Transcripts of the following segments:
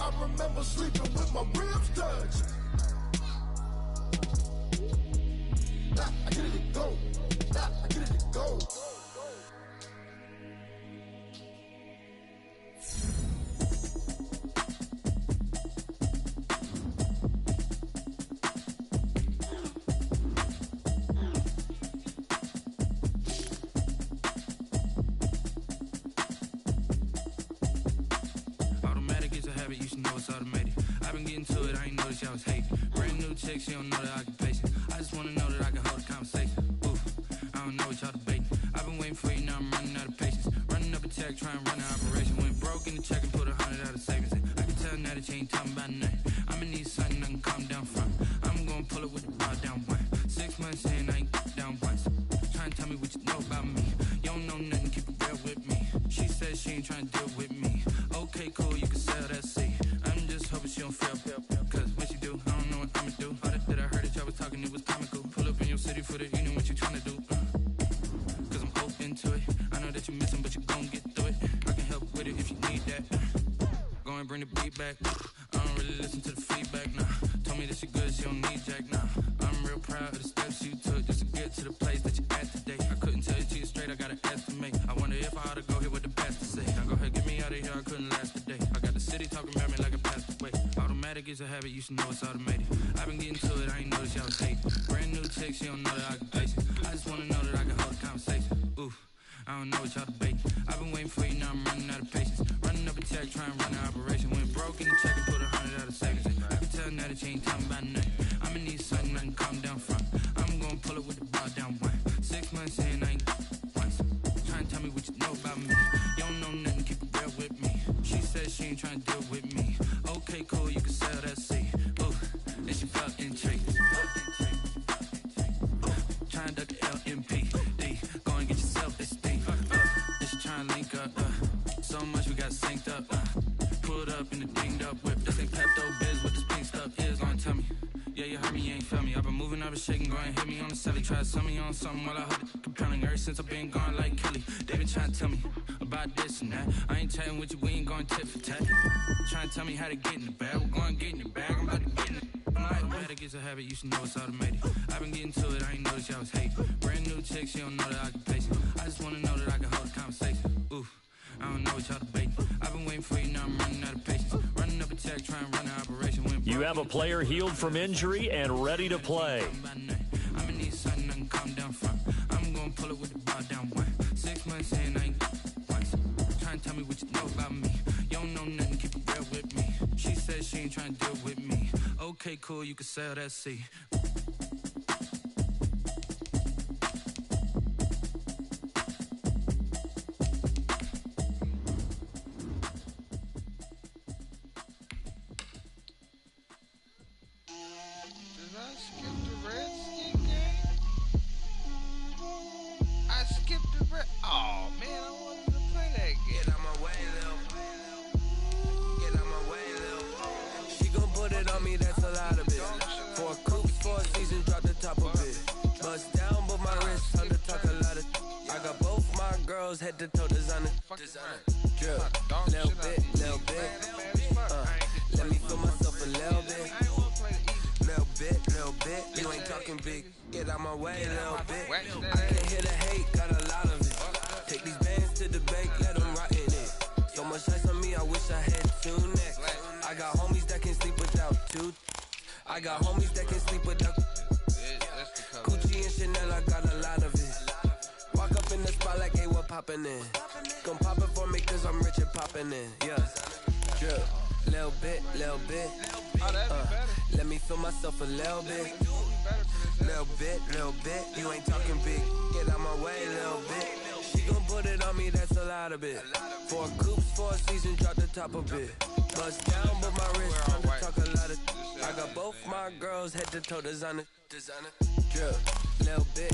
I remember sleeping with my ribs touched. Nah, I get it to go. Nah, I get it to go. I was hating. Brand new chick, she don't know the occupation. I just wanna know that I can hold a conversation. Oof, I don't know what y'all debating. I've been waiting for you, now I'm running out of patience. Running up a check, trying to run an operation. Went broke in the check and put 100 out of savings in. I can tell now that you ain't talking about nothing. I'ma need something I can calm down from. I'm gonna pull it with the bar down one. 6 months in, I ain't down once. Trying to tell me what you know about me. You don't know nothing, keep it real with me. She said she ain't trying to deal with me. Okay, cool, you can sell that seat. I'm just hoping she don't feel. Cause when she do, I don't know what I'ma do. All that I heard that y'all was talking, it was comical. Pull up in your city for the evening, what you tryna do? Cause I'm open to it. I know that you're missing, but you gon' get through it. I can help with it if you need that. Go and bring the beat back. I don't really listen to the feedback, nah. Told me that she good, she don't need jack, nah. I'm real proud of the steps you took just to get to the place that you're at today. I couldn't tell you to you straight, I gotta estimate. I wonder if I ought to go here with the pastor say. Now go ahead, get me out of here, I couldn't last a day. I got the city talking about me like a passed away. Automatic is a habit, you should know it's automated. I've been getting to it, I ain't noticed y'all was hating. Brand new chick, she don't know the occupation. I just wanna know that I can hold a conversation. Oof, I don't know what y'all debating. I've been waiting for you, now I'm running out of patience. Running up a check, trying to run an operation. Went broke in the check and put 100 out of savings in. I can tell now that you ain't talking about nothing. I'ma need something I can calm down from. I'm gonna pull it with the bar down one. 6 months in, I ain't once. Trying to tell me what you know about me. You don't know nothing, keep it real with me. She said she ain't trying to deal with me. Okay, cool, you can sell that seat. Ooh, then she felt intrigued. Trying to duck the LMPD. Go and get yourself this thing. Then she trying to link up. So much we got synced up. Pulled up in the dinged up whip. This ain't Pepto Biz, what this pink stuff is. Gonna tell me. Yeah, you heard me, you ain't felt me. I've been moving, I've been shaking, go and hit me on the celly. Try to sell me on something while I heard it compelling. Ever since I've been gone like Kelly, they been trying to tell me about this and that. I ain't chatting with you, we ain't going tit for tat. Trying to tell me how to get in the bag, we're going to get in the bag, I'm about to get in it. Automatic is a habit, you should know it's automated. I've been getting to it, I ain't noticed y'all was hating. Brand new chick, she don't know the occupation. I just wanna know that I can hold a conversation. Oof, I don't know what y'all debating. I've been waiting for you, now I'm running out of patience. Running up a check, trying to run an operation. You have a player healed from injury and ready to play. I'ma need something I can calm down from. I'm gonna pull it with the bar down one. 6 months in, I ain't once. Trying to tell me what you know about me. You don't know nothing, keep it real with me. She said she ain't trying to deal with me. Okay, cool, you can sell that seat. Oh man, I wanted to play that game. Get out my way, Lil. Get out my way, Lil. She gon' put it on me, that's a lot of it. 4 coops, 4 seasons, drop the top of it. Bust down, but my wrist, time to talk a lot of. I got both my girls head to toe designer. Drip, little bit. Let me feel myself a little bit. Little bit, you ain't talking big. Get out my way, little bit. I can't hear the hate, got a lot of it. Take these bands to the bank, let them rot in it. So much ice on me, I wish I had 2 necks. I got homies that can sleep without 2. I got homies that can sleep without Gucci and Chanel, I got a lot of it. Walk up in the spot like, hey, what poppin' in? Gon' pop it for me cause I'm rich and poppin' in. Yeah, drip, little bit. Let me feel myself a little bit. Little bit. You ain't talking big. Get out my way, little bit. She gon' put it on me, that's a lot of it. 4 coops, 4 seasons, drop the top of it. Bust down, but my wrist, time to talk a lot of. I got both my girls head to toe designer. Drip, little bit.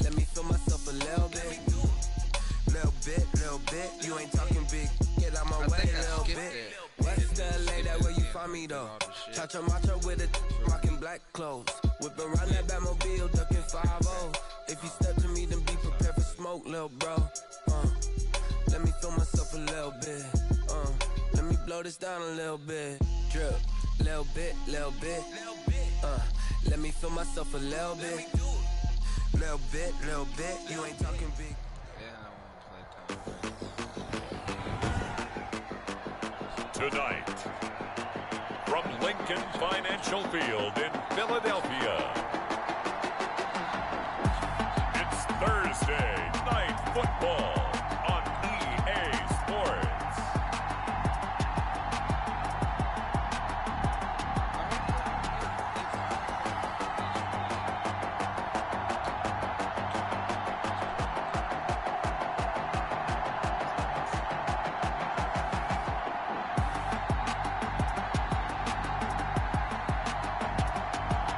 Let me feel myself a little bit. Little bit. You ain't talking big. Get out my way, little bit. West LA, that where you find me though. Chacha macha with it, rockin' black clothes. Whip around that Batmobile, duckin' 5-0. If you step to me, then be prepared for smoke, little bro. Let me feel myself a little bit. Let me slow this down a little bit. Drip, little bit. Let me feel myself a little bit. Little bit. You ain't talking big. Tonight, from Lincoln Financial Field in Philadelphia, it's Thursday Night Football on EA Sports.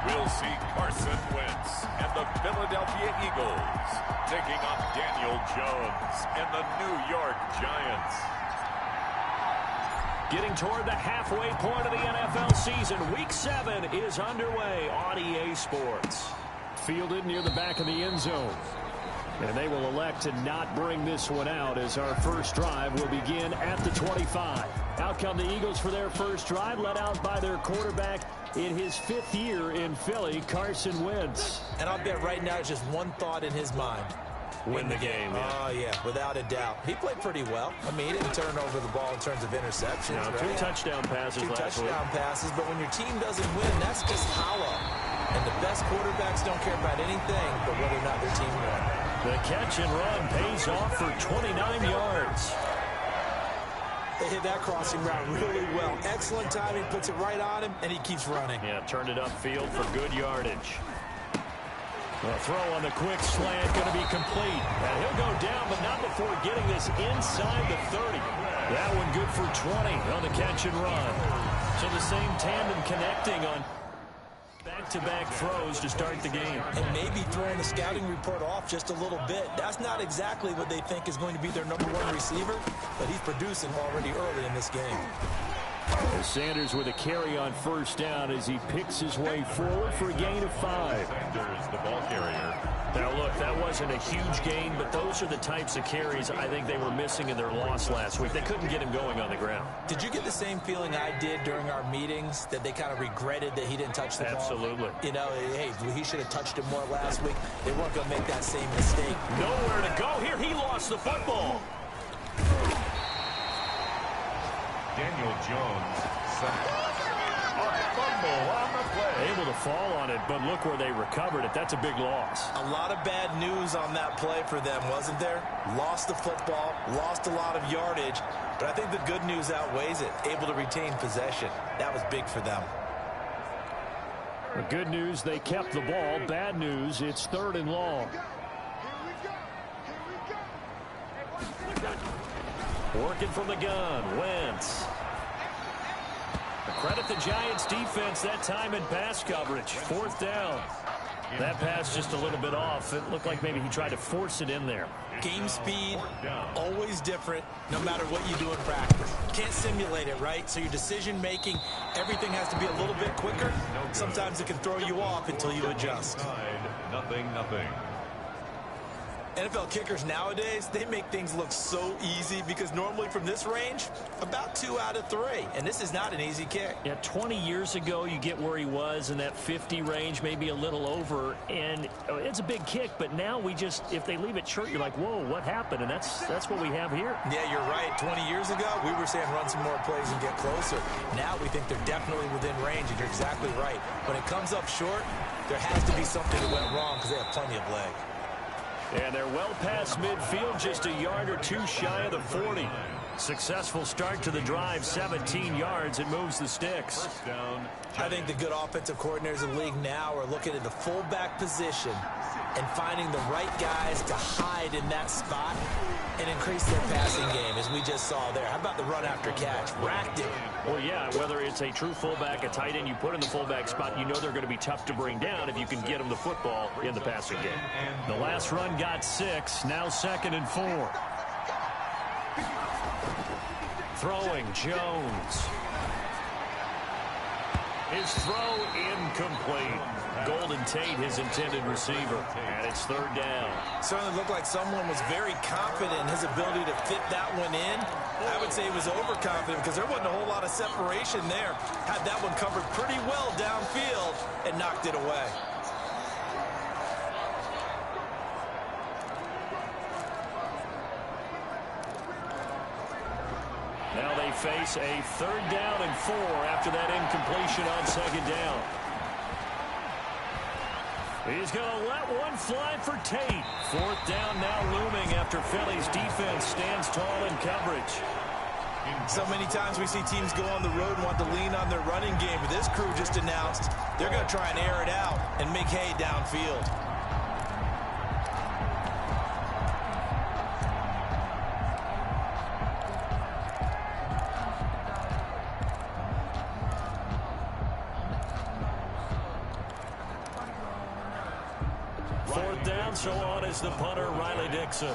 We'll see Carson Wentz and the Philadelphia Eagles taking on Daniel Jones and the New York Giants. Getting toward the halfway point of the NFL season, Week 7 is underway on EA Sports. Fielded near the back of the end zone. And they will elect to not bring this one out as our first drive will begin at the 25. Out come the Eagles for their first drive, led out by their quarterback in his 5th year in Philly, Carson Wentz. And I'll bet right now it's just one thought in his mind. Win the game. Oh, yeah, without a doubt. He played pretty well. I mean, he didn't turn over the ball in terms of interceptions. No, right? 2 touchdown passes last week. 2 touchdown passes, but when your team doesn't win, that's just hollow. And the best quarterbacks don't care about anything but whether or not their team won. The catch and run pays off for 29 yards. They hit that crossing route really well. Excellent timing, puts it right on him, and he keeps running. Yeah, turned it upfield for good yardage. The throw on the quick slant going to be complete. And he'll go down, but not before getting this inside the 30. That one good for 20 on the catch and run. So the same tandem connecting on back-to-back throws to start the game. And maybe throwing the scouting report off just a little bit. That's not exactly what they think is going to be their number 1 receiver, but he's producing already early in this game. As Sanders with a carry on first down as he picks his way forward for a gain of 5. Sanders, the ball carrier. Now, look, that wasn't a huge gain, but those are the types of carries I think they were missing in their loss last week. They couldn't get him going on the ground. Did you get the same feeling I did during our meetings, that they kind of regretted that he didn't touch the ball? Absolutely. You know, hey, he should have touched it more last week. They weren't going to make that same mistake. Nowhere to go here. He lost the football. Daniel Jones a fumble on the play. Able to fall on it, but look where they recovered it. That's a big loss. A lot of bad news on that play for them, wasn't there? Lost the football, lost a lot of yardage, but I think the good news outweighs it. Able to retain possession. That was big for them. The good news, they kept the ball. Bad news, it's 3rd and long. Working from the gun, Wentz. Credit the Giants defense that time in pass coverage. 4th down. That pass just a little bit off. It looked like maybe he tried to force it in there. Game speed, always different, no matter what you do in practice. Can't simulate it, right? So your decision making, everything has to be a little bit quicker. Sometimes it can throw you off until you adjust. Nothing. NFL kickers nowadays, they make things look so easy because normally from this range, about 2 out of 3. And this is not an easy kick. Yeah, 20 years ago, you get where he was in that 50 range, maybe a little over, and it's a big kick. But now we just, if they leave it short, you're like, whoa, what happened? And that's what we have here. Yeah, you're right. 20 years ago, we were saying run some more plays and get closer. Now we think they're definitely within range, and you're exactly right. When it comes up short, there has to be something that went wrong because they have plenty of leg. And they're well past midfield, just a yard or 2 shy of the 40. Successful start to the drive, 17 yards. It moves the sticks. I think the good offensive coordinators in the league now are looking at the fullback position and finding the right guys to hide in that spot and increase their passing game, as we just saw there. How about the run after catch? Racked it. Well, yeah, whether it's a true fullback, a tight end you put in the fullback spot, you know they're going to be tough to bring down if you can get them the football in the passing game. The last run got 6, now 2nd and 4. Throwing, Jones. His throw incomplete. Golden Tate, his intended receiver, and it's third down. Certainly looked like someone was very confident in his ability to fit that one in. I would say he was overconfident because there wasn't a whole lot of separation there. Had that one covered pretty well downfield and knocked it away. Now they face a 3rd down and 4 after that incompletion on 2nd down. He's going to let one fly for Tate. 4th down now looming after Philly's defense stands tall in coverage. So many times we see teams go on the road and want to lean on their running game, but this crew just announced they're going to try and air it out and make hay downfield. So on is the punter, Riley Dixon.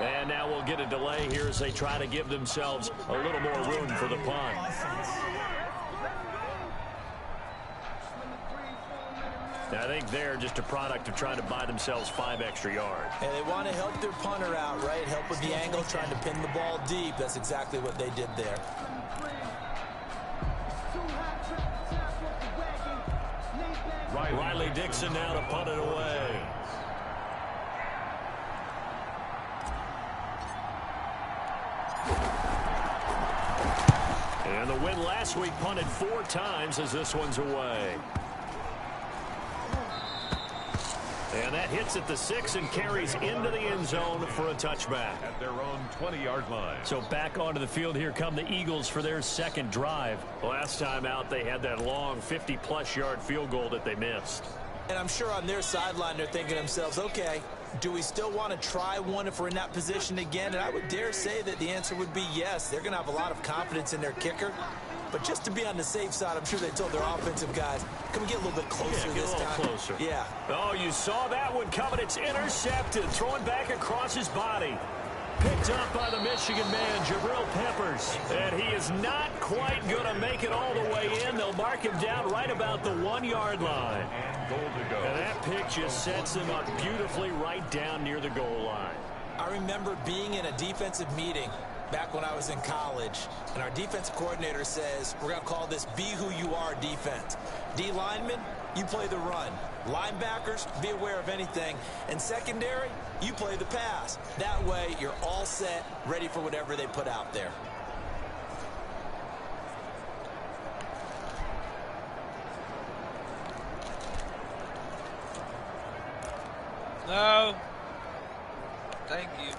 And now we'll get a delay here as they try to give themselves a little more room for the punt. I think they're just a product of trying to buy themselves 5 extra yards. And they want to help their punter out, right? Help with the angle, trying to pin the ball deep. That's exactly what they did there. Riley Dixon now to punt it away. And the win last week punted 4 times as this one's away. And that hits at the 6 and carries into the end zone for a touchback. At their own 20-yard line. So back onto the field, here come the Eagles for their 2nd drive. Last time out, they had that long 50-plus yard field goal that they missed. And I'm sure on their sideline, they're thinking to themselves, okay, do we still want to try one if we're in that position again? And I would dare say that the answer would be yes. They're going to have a lot of confidence in their kicker. But just to be on the safe side, I'm sure they told their offensive guys, can we get a little bit closer this time? Closer. Yeah. Oh, you saw that one coming. It's intercepted. Throwing back across his body. Picked up by the Michigan man, Jabril Peppers. And he is not quite going to make it all the way in. They'll mark him down right about the 1-yard line. And goal to go. And that pick just sets him up beautifully right down near the goal line. I remember being in a defensive meeting back when I was in college, and our defensive coordinator says, we're going to call this Be Who You Are defense. D linemen, you play the run. Linebackers, be aware of anything. And secondary, you play the pass. That way, you're all set, ready for whatever they put out there. No. Thank you.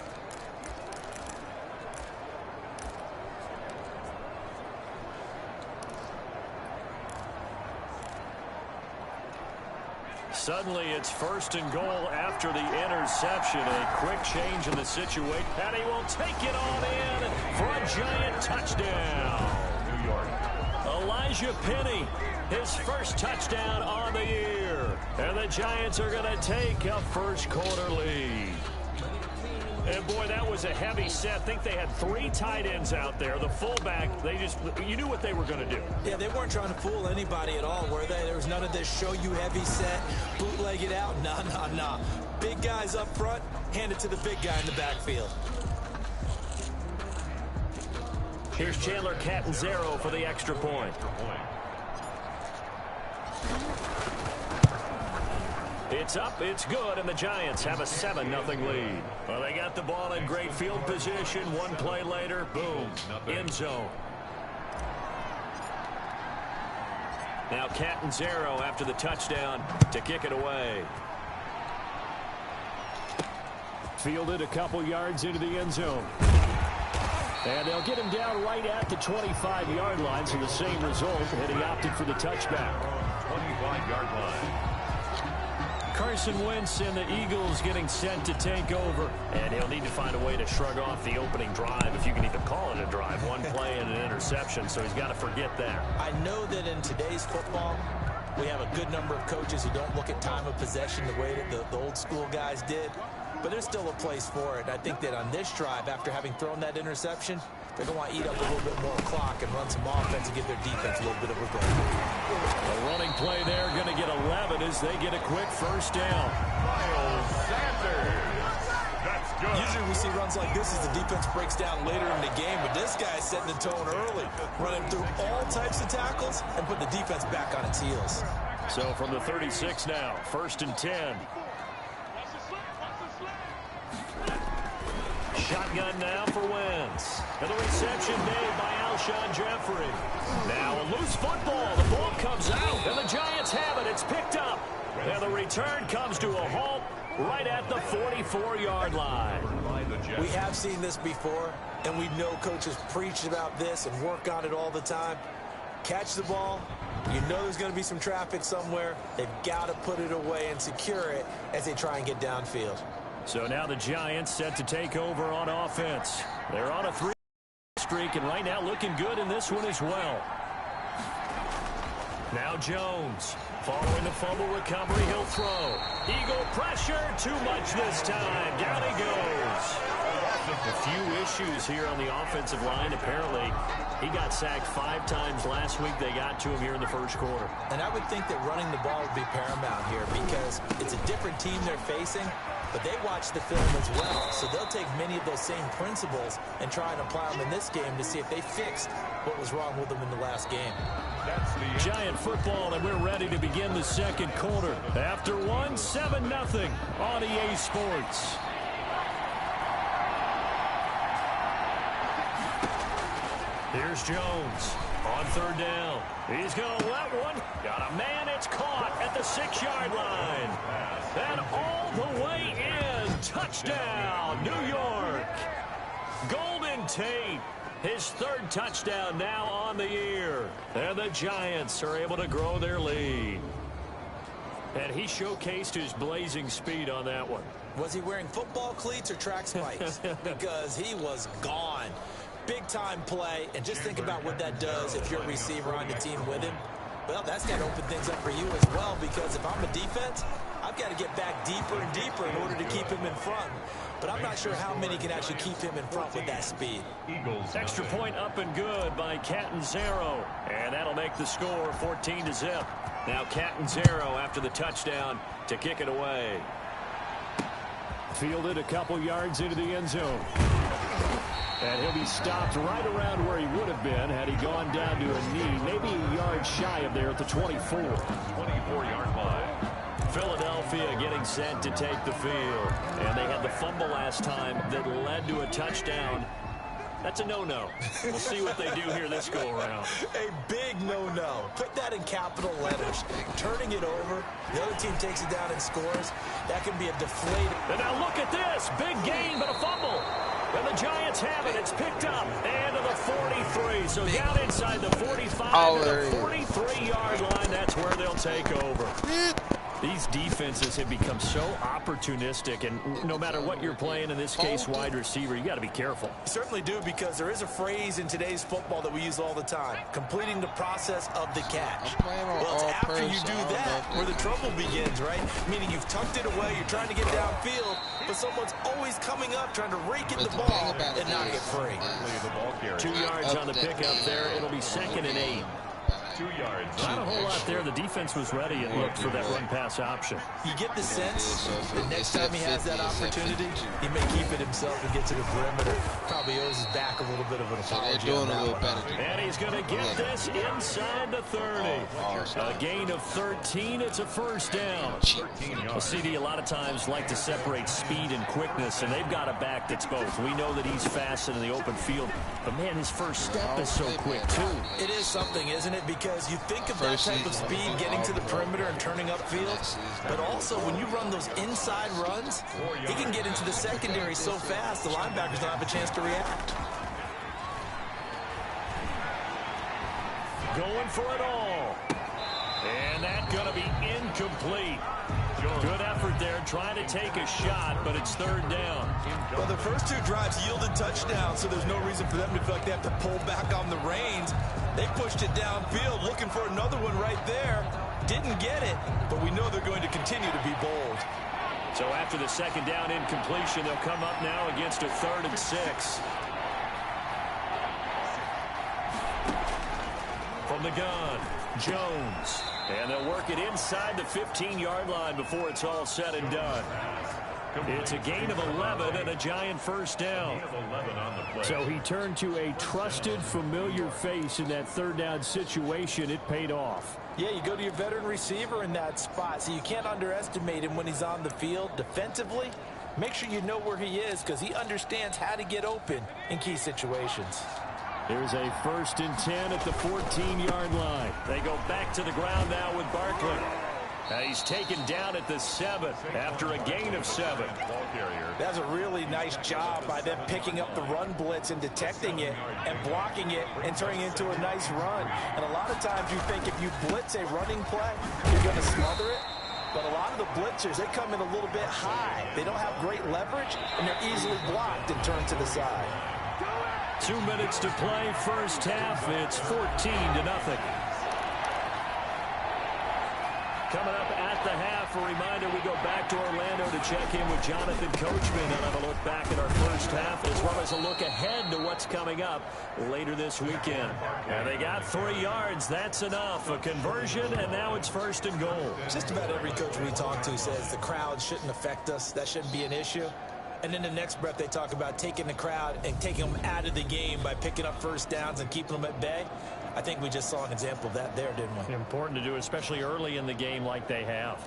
Suddenly, it's 1st and goal after the interception. A quick change in the situation. And he will take it on in for a giant touchdown. New York. Elijah Penny, his first touchdown on the year. And the Giants are going to take a first-quarter lead. And, boy, that was a heavy set. I think they had 3 tight ends out there. The fullback, you knew what they were going to do. Yeah, they weren't trying to fool anybody at all, were they? There was none of this show you heavy set, bootleg it out. Nah. Big guys up front, hand it to the big guy in the backfield. Here's Chandler Catanzaro for the extra point. It's up, it's good, and the Giants have a 7-0 lead. Well, they got the ball in great field position. One play later, boom, end zone. Now Catanzaro after the touchdown to kick it away. Fielded a couple yards into the end zone. And they'll get him down right at the 25-yard line, so the same result, and he opted for the touchback. 25-yard line. Carson Wentz and the Eagles getting set to take over. And he'll need to find a way to shrug off the opening drive, if you can even call it a drive. One play and an interception, so he's got to forget that. I know that in today's football, We have a good number of coaches who don't look at time of possession the way that the old school guys did. But there's still a place for it. I think that on this drive, after having thrown that interception, they're going to want to eat up a little bit more clock and run some offense and give their defense a little bit of a break. A running play there, going to get 11 as they get a quick first down. Miles Sanders. That's good. Usually we see runs like this as the defense breaks down later in the game, but this guy's setting the tone early, running through all types of tackles and put the defense back on its heels. So from the 36 now, 1st and 10. Shotgun now for Wentz. And the reception made by Alshon Jeffrey. Now a loose football. The ball comes out, and the Giants have it. It's picked up. And the return comes to a halt right at the 44-yard line. We have seen this before, and we know coaches preach about this and work on it all the time. Catch the ball. You know there's going to be some traffic somewhere. They've got to put it away and secure it as they try and get downfield. So now the Giants set to take over on offense. They're on a 3 streak, and right now looking good in this one as well. Now Jones, following the fumble recovery, he'll throw. Eagle pressure, too much this time. Down he goes. A few issues here on the offensive line. Apparently, he got sacked 5 times last week. They got to him here in the first quarter. And I would think that running the ball would be paramount here because it's a different team they're facing, but they watch the film as well. So they'll take many of those same principles and try and apply them in this game to see if they fixed what was wrong with them in the last game. Giant football, and we're ready to begin the second quarter. After 7-0 on EA Sports. Here's Jones on 3rd down. He's going to let one. Got a man. It's caught at the 6-yard line. And all the way in. Touchdown, New York. Golden Tate. His 3rd touchdown now on the year. And the Giants are able to grow their lead. And he showcased his blazing speed on that one. Was he wearing football cleats or track spikes? Because he was gone. Big-time play, and just think about what that does if you're a receiver on the team with him. Well, that's got to open things up for you as well, because if I'm a defense, I've got to get back deeper and deeper in order to keep him in front. But I'm not sure how many can actually keep him in front with that speed. Extra point up and good by Catanzaro. And that'll make the score 14-0. Now Catanzaro after the touchdown to kick it away. Fielded a couple yards into the end zone. And he'll be stopped right around where he would have been had he gone down to a knee, maybe a yard shy of there at the 24. 24-yard line. Philadelphia getting set to take the field. And they had the fumble last time that led to a touchdown. That's a no-no. We'll see what they do here this go-around. A big no-no. Put that in capital letters. Turning it over, the other team takes it down and scores. That can be a deflated. And now look at this. Big gain, but a fumble. And the Giants have it. It's picked up. And to the 43. So down inside the 45 to the 43-yard line. That's where they'll take over. These defenses have become so opportunistic, and no matter what you're playing, in this case, wide receiver, you got to be careful. You certainly do, because there is a phrase in today's football that we use all the time, completing the process of the catch. Well, it's after you do that where the trouble begins, right? Meaning you've tucked it away, you're trying to get downfield, but someone's always coming up trying to rake in the ball and knock it free. 2 yards on the pickup there. It'll be 2nd and 8. 2 yards. Not a whole lot there. The defense was ready and looked for that run-pass option. You get the sense that next time he has that opportunity, he may keep it himself and get to the perimeter. Probably owes his back a little bit of an apology on that one. And he's going to get this inside the 30. A gain of 13. It's a first down. Well, CD a lot of times like to separate speed and quickness, and they've got a back that's both. We know that he's fast in the open field, but, man, his first step is so quick, too. It is something, isn't it? Because you think of that type of speed getting to the perimeter and turning upfield, but also when you run those inside runs, he can get into the secondary so fast the linebackers don't have a chance to react. Going for it all. And that's going to be incomplete. Good effort there, trying to take a shot, but it's 3rd down. Well, the first 2 drives yielded touchdowns, so there's no reason for them to feel like they have to pull back on the reins. They pushed it downfield, looking for another one right there. Didn't get it, but we know they're going to continue to be bold. So after the second down incompletion, they'll come up now against a 3rd and 6. From the gun, Jones. And they'll work it inside the 15-yard line before it's all said and done. It's a gain of 11 and a Giant first down. So he turned to a trusted, familiar face in that 3rd down situation. It paid off. Yeah, you go to your veteran receiver in that spot, so you can't underestimate him when he's on the field. Defensively, make sure you know where he is because he understands how to get open in key situations. Here's a 1st and 10 at the 14-yard line. They go back to the ground now with Barkley. He's taken down at the 7 after a gain of 7. That's a really nice job by them picking up the run blitz and detecting it and blocking it and turning it into a nice run. And a lot of times you think if you blitz a running play, you're going to smother it. But a lot of the blitzers, they come in a little bit high. They don't have great leverage, and they're easily blocked and turned to the side. 2 minutes to play, first half. It's 14-0. Coming up at the half, a reminder, we go back to Orlando to check in with Jonathan Coachman and have a look back at our first half as well as a look ahead to what's coming up later this weekend. And they got 3 yards. That's enough. A conversion, and now it's 1st and goal. Just about every coach we talk to says the crowd shouldn't affect us. That shouldn't be an issue. And in the next breath, they talk about taking the crowd and taking them out of the game by picking up first downs and keeping them at bay. I think we just saw an example of that there, didn't we? Important to do, especially early in the game like they have.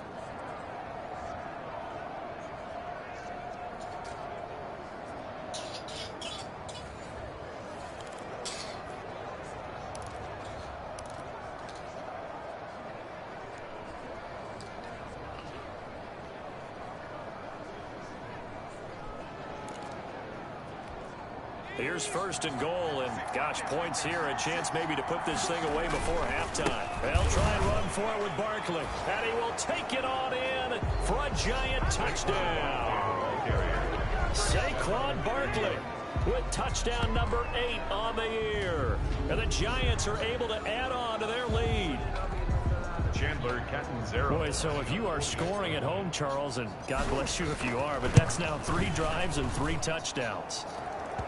Here's 1st and goal, and gosh, points here, a chance maybe to put this thing away before halftime. They'll try and run for it with Barkley, and he will take it on in for a Giant touchdown. Saquon Barkley with touchdown number 8 on the year, and the Giants are able to add on to their lead. Chandler Catanzaro. Boy, so if you are scoring at home, Charles, and God bless you if you are, but that's now 3 drives and 3 touchdowns.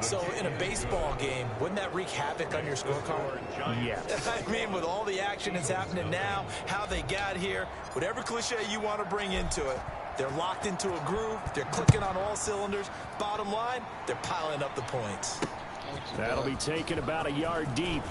So in a baseball game, wouldn't that wreak havoc on your scorecard? Yeah. I mean, with all the action that's happening now, how they got here, whatever cliche you want to bring into it, they're locked into a groove, they're clicking on all cylinders. Bottom line, they're piling up the points. That'll be taken about a yard deep.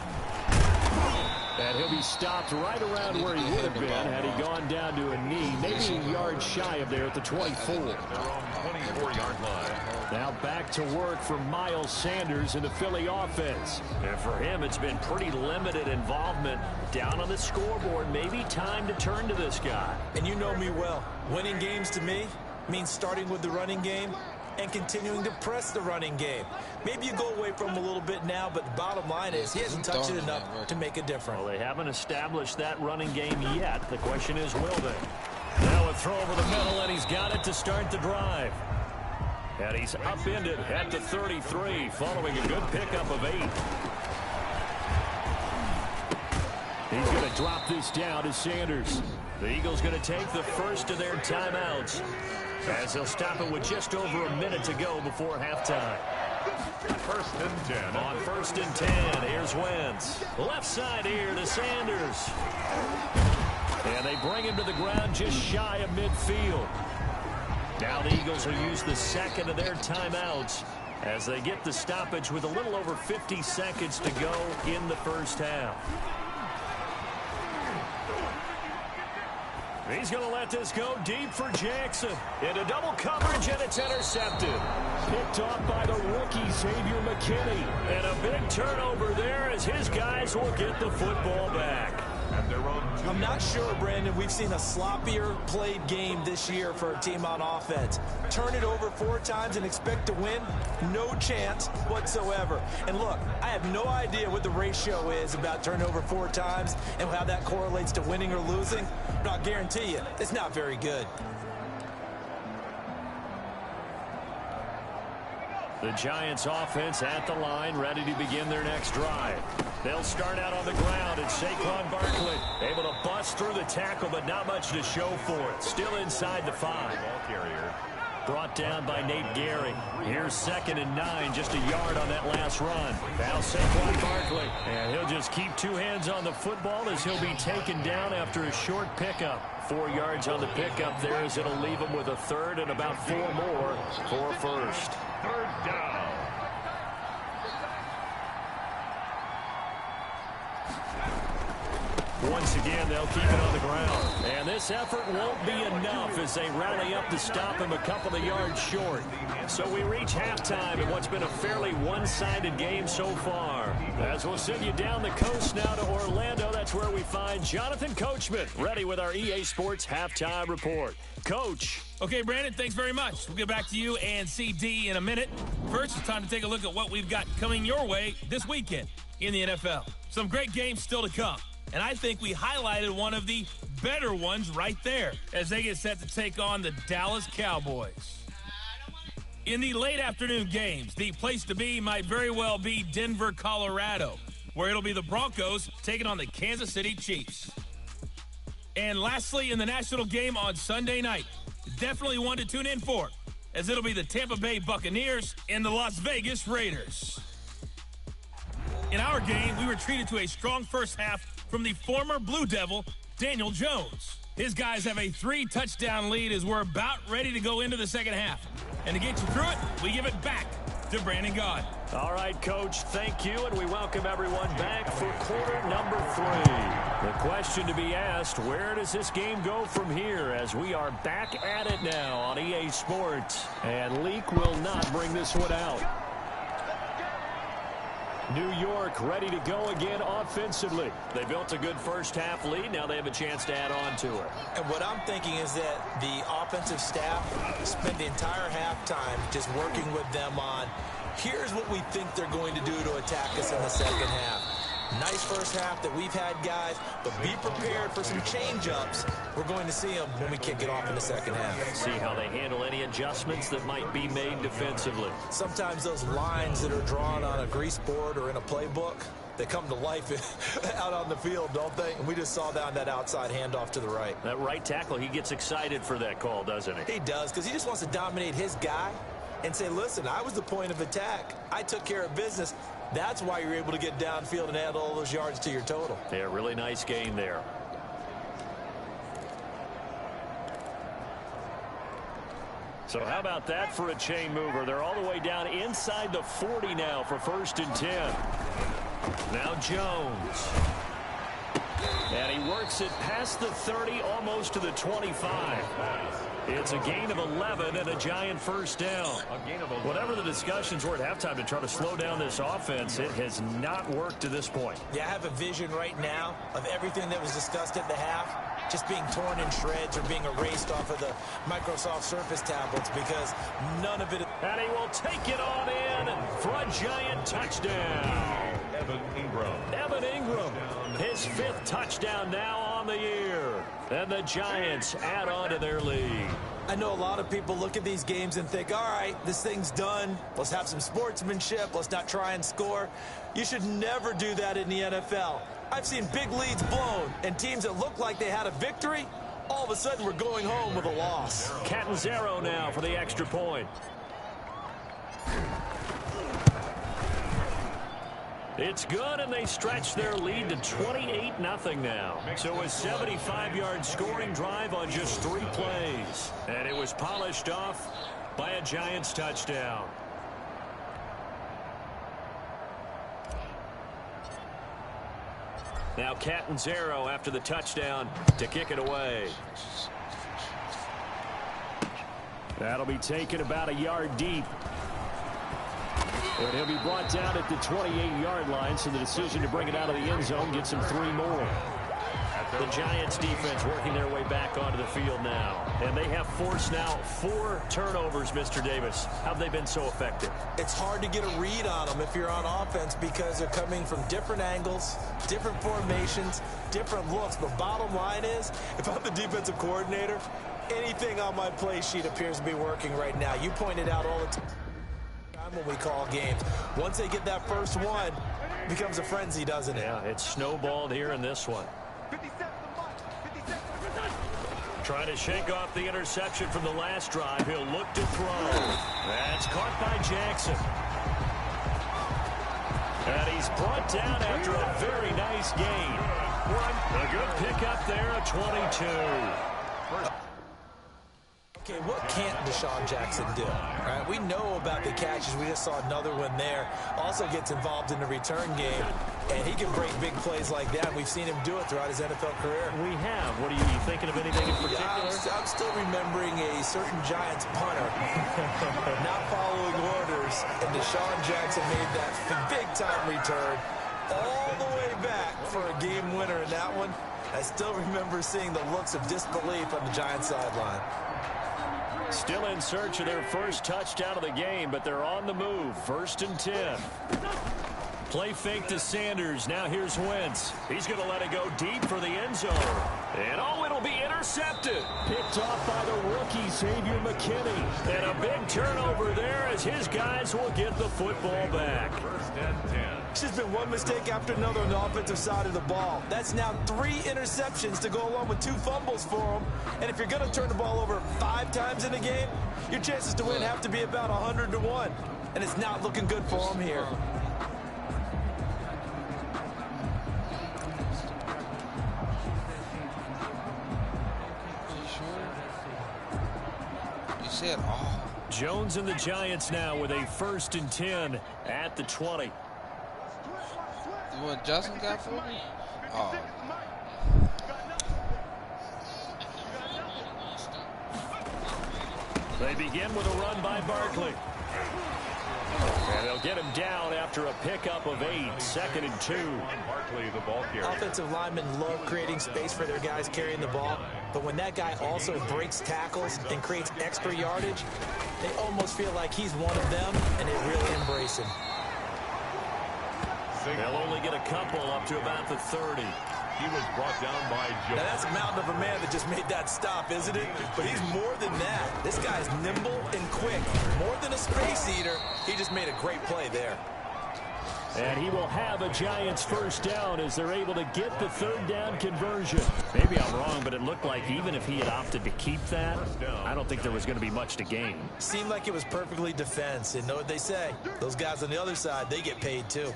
And he'll be stopped right around where he would have been had he gone down to a knee, maybe a yard shy of there at the 24. 24-yard line. Now back to work for Miles Sanders in the Philly offense. And for him, it's been pretty limited involvement down on the scoreboard. Maybe time to turn to this guy. And you know me well. Winning games to me means starting with the running game and continuing to press the running game. Maybe you go away from him a little bit now, but the bottom line is he hasn't touched it enough to make a difference. Well, they haven't established that running game yet. The question is, will they? Now a throw over the middle, and he's got it to start the drive. And he's upended at the 33, following a good pickup of 8. He's going to drop this down to Sanders. The Eagles going to take the first of their timeouts, as they'll stop it with just over a minute to go before halftime. 1st and 10. On 1st and 10, here's Wentz. Left side here to Sanders. And they bring him to the ground just shy of midfield. Now the Eagles will use the second of their timeouts as they get the stoppage with a little over 50 seconds to go in the first half. He's going to let this go deep for Jackson. Into double coverage, and it's intercepted. Picked off by the rookie, Xavier McKinney. And a big turnover there as his guys will get the football back. I'm not sure, Brandon, we've seen a sloppier played game this year for a team on offense. Turn it over 4 times and expect to win? No chance whatsoever. And look, I have no idea what the ratio is about turnover 4 times and how that correlates to winning or losing, but I'll guarantee you, it's not very good. The Giants offense at the line, ready to begin their next drive. They'll start out on the ground, and Saquon Barkley able to bust through the tackle, but not much to show for it. Still inside the 5. Ball carrier. Brought down by Nate Gehring. Here's 2nd and 9, just a yard on that last run. Now Saquon Barkley, and he'll just keep 2 hands on the football as he'll be taken down after a short pickup. 4 yards on the pickup there as it'll leave him with a 3rd and about 4 more for a first. 3rd down. Once again, they'll keep it on the ground. And this effort won't be enough as they rally up to stop him a couple of yards short. So we reach halftime in what's been a fairly one-sided game so far. As we'll send you down the coast now to Orlando, that's where we find Jonathan Coachman, ready with our EA Sports Halftime Report. Coach. Okay, Brandon, thanks very much. We'll get back to you and CD in a minute. First, it's time to take a look at what we've got coming your way this weekend in the NFL. Some great games still to come. And I think we highlighted one of the better ones right there as they get set to take on the Dallas Cowboys. In the late afternoon games, the place to be might very well be Denver, Colorado, where it'll be the Broncos taking on the Kansas City Chiefs. And lastly, in the national game on Sunday night, definitely one to tune in for, as it'll be the Tampa Bay Buccaneers and the Las Vegas Raiders. In our game, we were treated to a strong first half from the former Blue Devil, Daniel Jones. His guys have a 3-touchdown lead as we're about ready to go into the second half. And to get you through it, we give it back to Brandon Gaud. All right, Coach, thank you, and we welcome everyone back for quarter number 3. The question to be asked, where does this game go from here as we are back at it now on EA Sports? And Leak will not bring this one out. New York ready to go again offensively. They built a good first half lead. Now they have a chance to add on to it. And what I'm thinking is that the offensive staff spent the entire halftime just working with them on, here's what we think they're going to do to attack us in the second half. Nice first half that we've had, guys, but be prepared for some change-ups. We're going to see them when we kick it off in the second half. See how they handle any adjustments that might be made defensively. Sometimes those lines that are drawn on a grease board or in a playbook, they come to life out on the field, don't they? And we just saw down that outside handoff to the right. That right tackle, he gets excited for that call, doesn't he? He does, because he just wants to dominate his guy and say, listen, I was the point of attack. I took care of business. That's why you're able to get downfield and add all those yards to your total. Yeah, really nice gain there. So how about that for a chain mover? They're all the way down inside the 40 now for 1st and 10. Now Jones. And he works it past the 30, almost to the 25. It's a gain of 11 and a giant first down. Whatever the discussions were at halftime to try to slow down this offense, it has not worked to this point. Yeah, I have a vision right now of everything that was discussed at the half just being torn in shreds or being erased off of the Microsoft Surface tablets because none of it. And he will take it on in for a giant touchdown. Evan Ingram, his 5th touchdown now on the year. And the Giants add on to their lead. I know a lot of people look at these games and think, all right, this thing's done. Let's have some sportsmanship. Let's not try and score. You should never do that in the NFL. I've seen big leads blown and teams that look like they had a victory, all of a sudden we're going home with a loss. Catanzaro now for the extra point. It's good, and they stretch their lead to 28-0 now. So a 75-yard scoring drive on just 3 plays. And it was polished off by a Giants touchdown. Now Catanzaro after the touchdown to kick it away. That'll be taken about a yard deep. And he'll be brought down at the 28-yard line, so the decision to bring it out of the end zone gets him 3 more. The Giants defense working their way back onto the field now. And they have forced now 4 turnovers, Mr. Davis. How have they been so effective? It's hard to get a read on them if you're on offense because they're coming from different angles, different formations, different looks. But bottom line is, if I'm the defensive coordinator, anything on my play sheet appears to be working right now. You pointed out all the time when we call games. Once they get that first one, becomes a frenzy, doesn't it? Yeah, it's snowballed here in this one. Trying to shake off the interception from the last drive. He'll look to throw. That's caught by Jackson. And he's brought down after a very nice gain. A good pickup there, a 22. Okay, what can't Deshaun Jackson do? Right? We know about the catches. We just saw another one there. Also gets involved in the return game, and he can break big plays like that. We've seen him do it throughout his NFL career. We have. What are you thinking of anything in particular? I'm still remembering a certain Giants punter not following orders, and Deshaun Jackson made that big-time return all the way back for a game winner in that one. I still remember seeing the looks of disbelief on the Giants sideline. Still in search of their first touchdown of the game, but they're on the move. 1st and 10. Play fake to Sanders. Now here's Wentz. He's going to let it go deep for the end zone. And it'll be intercepted. Picked off by the rookie, Xavier McKinney. And a big turnover there as his guys will get the football back. 1st and 10. It's just been one mistake after another on the offensive side of the ball. That's now 3 interceptions to go along with 2 fumbles for him. And if you're going to turn the ball over 5 times in a game, your chances to win have to be about 100 to 1. And it's not looking good for him here. You said all. Jones and the Giants now with a 1st and 10 at the 20. What Justin got for me? Oh. They begin with a run by Barkley. And they'll get him down after a pickup of 8. 2nd and 2. Barkley, the ball carrier. Offensive linemen love creating space for their guys carrying the ball. But when that guy also breaks tackles and creates extra yardage, they almost feel like he's one of them, and they really embrace him. They'll only get a couple up to about the 30. He was brought down by Jones. Now that's a mountain of a man that just made that stop, isn't it? But he's more than that. This guy's nimble and quick. More than a space eater, he just made a great play there. And he will have a Giants 1st down as they're able to get the 3rd down conversion. Maybe I'm wrong, but it looked like even if he had opted to keep that, I don't think there was going to be much to gain. Seemed like it was perfectly defense. And know what they say? Those guys on the other side, they get paid too.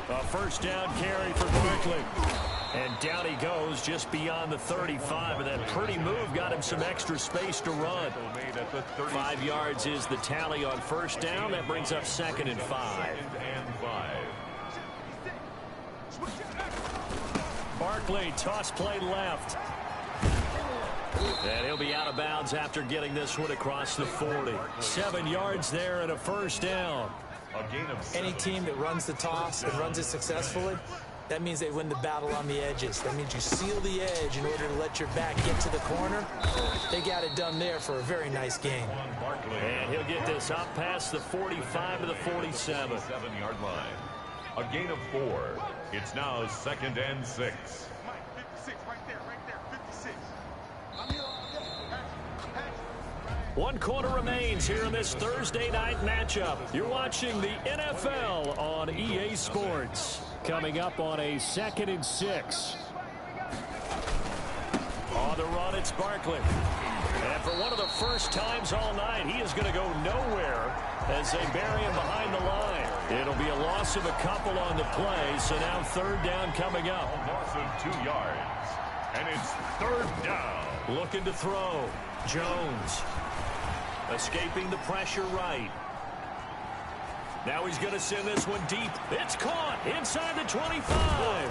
A 1st down carry for Barkley. And down he goes just beyond the 35. And that pretty move got him some extra space to run. 5 yards is the tally on 1st down. That brings up 2nd and 5. Barkley, toss play left. And he'll be out of bounds after getting this one across the 40. 7 yards there and a 1st down. Any team that runs the toss and runs it successfully, that means they win the battle on the edges. That means you seal the edge in order to let your back get to the corner. They got it done there for a very nice gain. And he'll get this up past the 45 to the 47. 7-yard line. A gain of 4. It's now 2nd and 6. 1 quarter remains here in this Thursday night matchup. You're watching the NFL on EA Sports. Coming up on a 2nd and 6. On the run, it's Barkley. And for one of the first times all night, he is going to go nowhere as they bury him behind the line. It'll be a loss of a couple on the play, so now 3rd down coming up. A loss of 2 yards. And it's 3rd down. Looking to throw. Jones. Escaping the pressure right. Now he's going to send this one deep. It's caught inside the 25.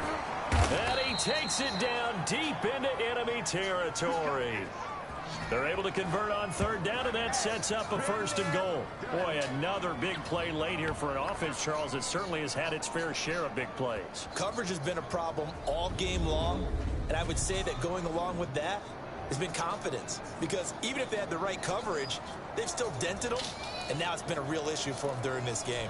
And he takes it down deep into enemy territory. They're able to convert on 3rd down, and that sets up a 1st and goal. Boy, another big play late here for an offense, Charles, that certainly has had its fair share of big plays. Coverage has been a problem all game long, and I would say that going along with that has been confidence. Because even if they had the right coverage, they've still dented them, and now it's been a real issue for them during this game.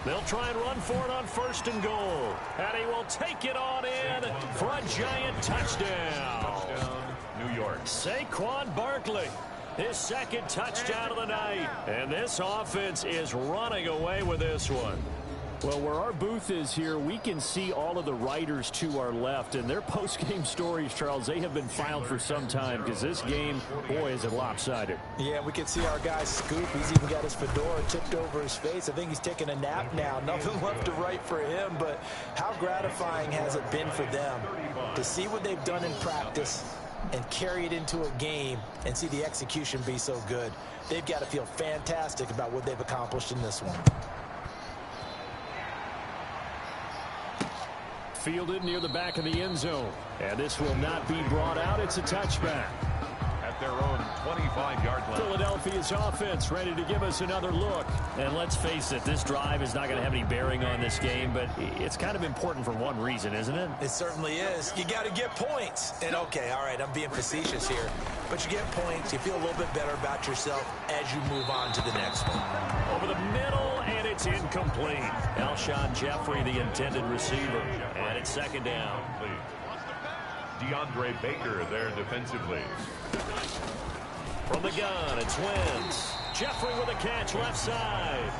They'll try and run for it on 1st and goal. And he will take it on in for a giant touchdown. Touchdown, New York. Saquon Barkley, his 2nd touchdown of the night. And this offense is running away with this one. Well, where our booth is here, we can see all of the writers to our left. And their post-game stories, Charles, they have been filed for some time because this game, boy, is it lopsided. Yeah, we can see our guy Scoop. He's even got his fedora tipped over his face. I think he's taking a nap now. Nothing left to write for him, but how gratifying has it been for them to see what they've done in practice and carry it into a game and see the execution be so good. They've got to feel fantastic about what they've accomplished in this one. Fielded near the back of the end zone. And this will not be brought out. It's a touchback. At their own 25-yard line. Philadelphia's offense ready to give us another look. And let's face it, this drive is not going to have any bearing on this game, but it's kind of important for one reason, isn't it? It certainly is. You got to get points. And okay, all right, I'm being facetious here, but you get points, you feel a little bit better about yourself as you move on to the next one. Over the middle, and it's incomplete. Alshon Jeffrey, the intended receiver, and it's 2nd down. DeAndre Baker there defensively. From the gun, it's Wentz. Jeffrey with a catch left side.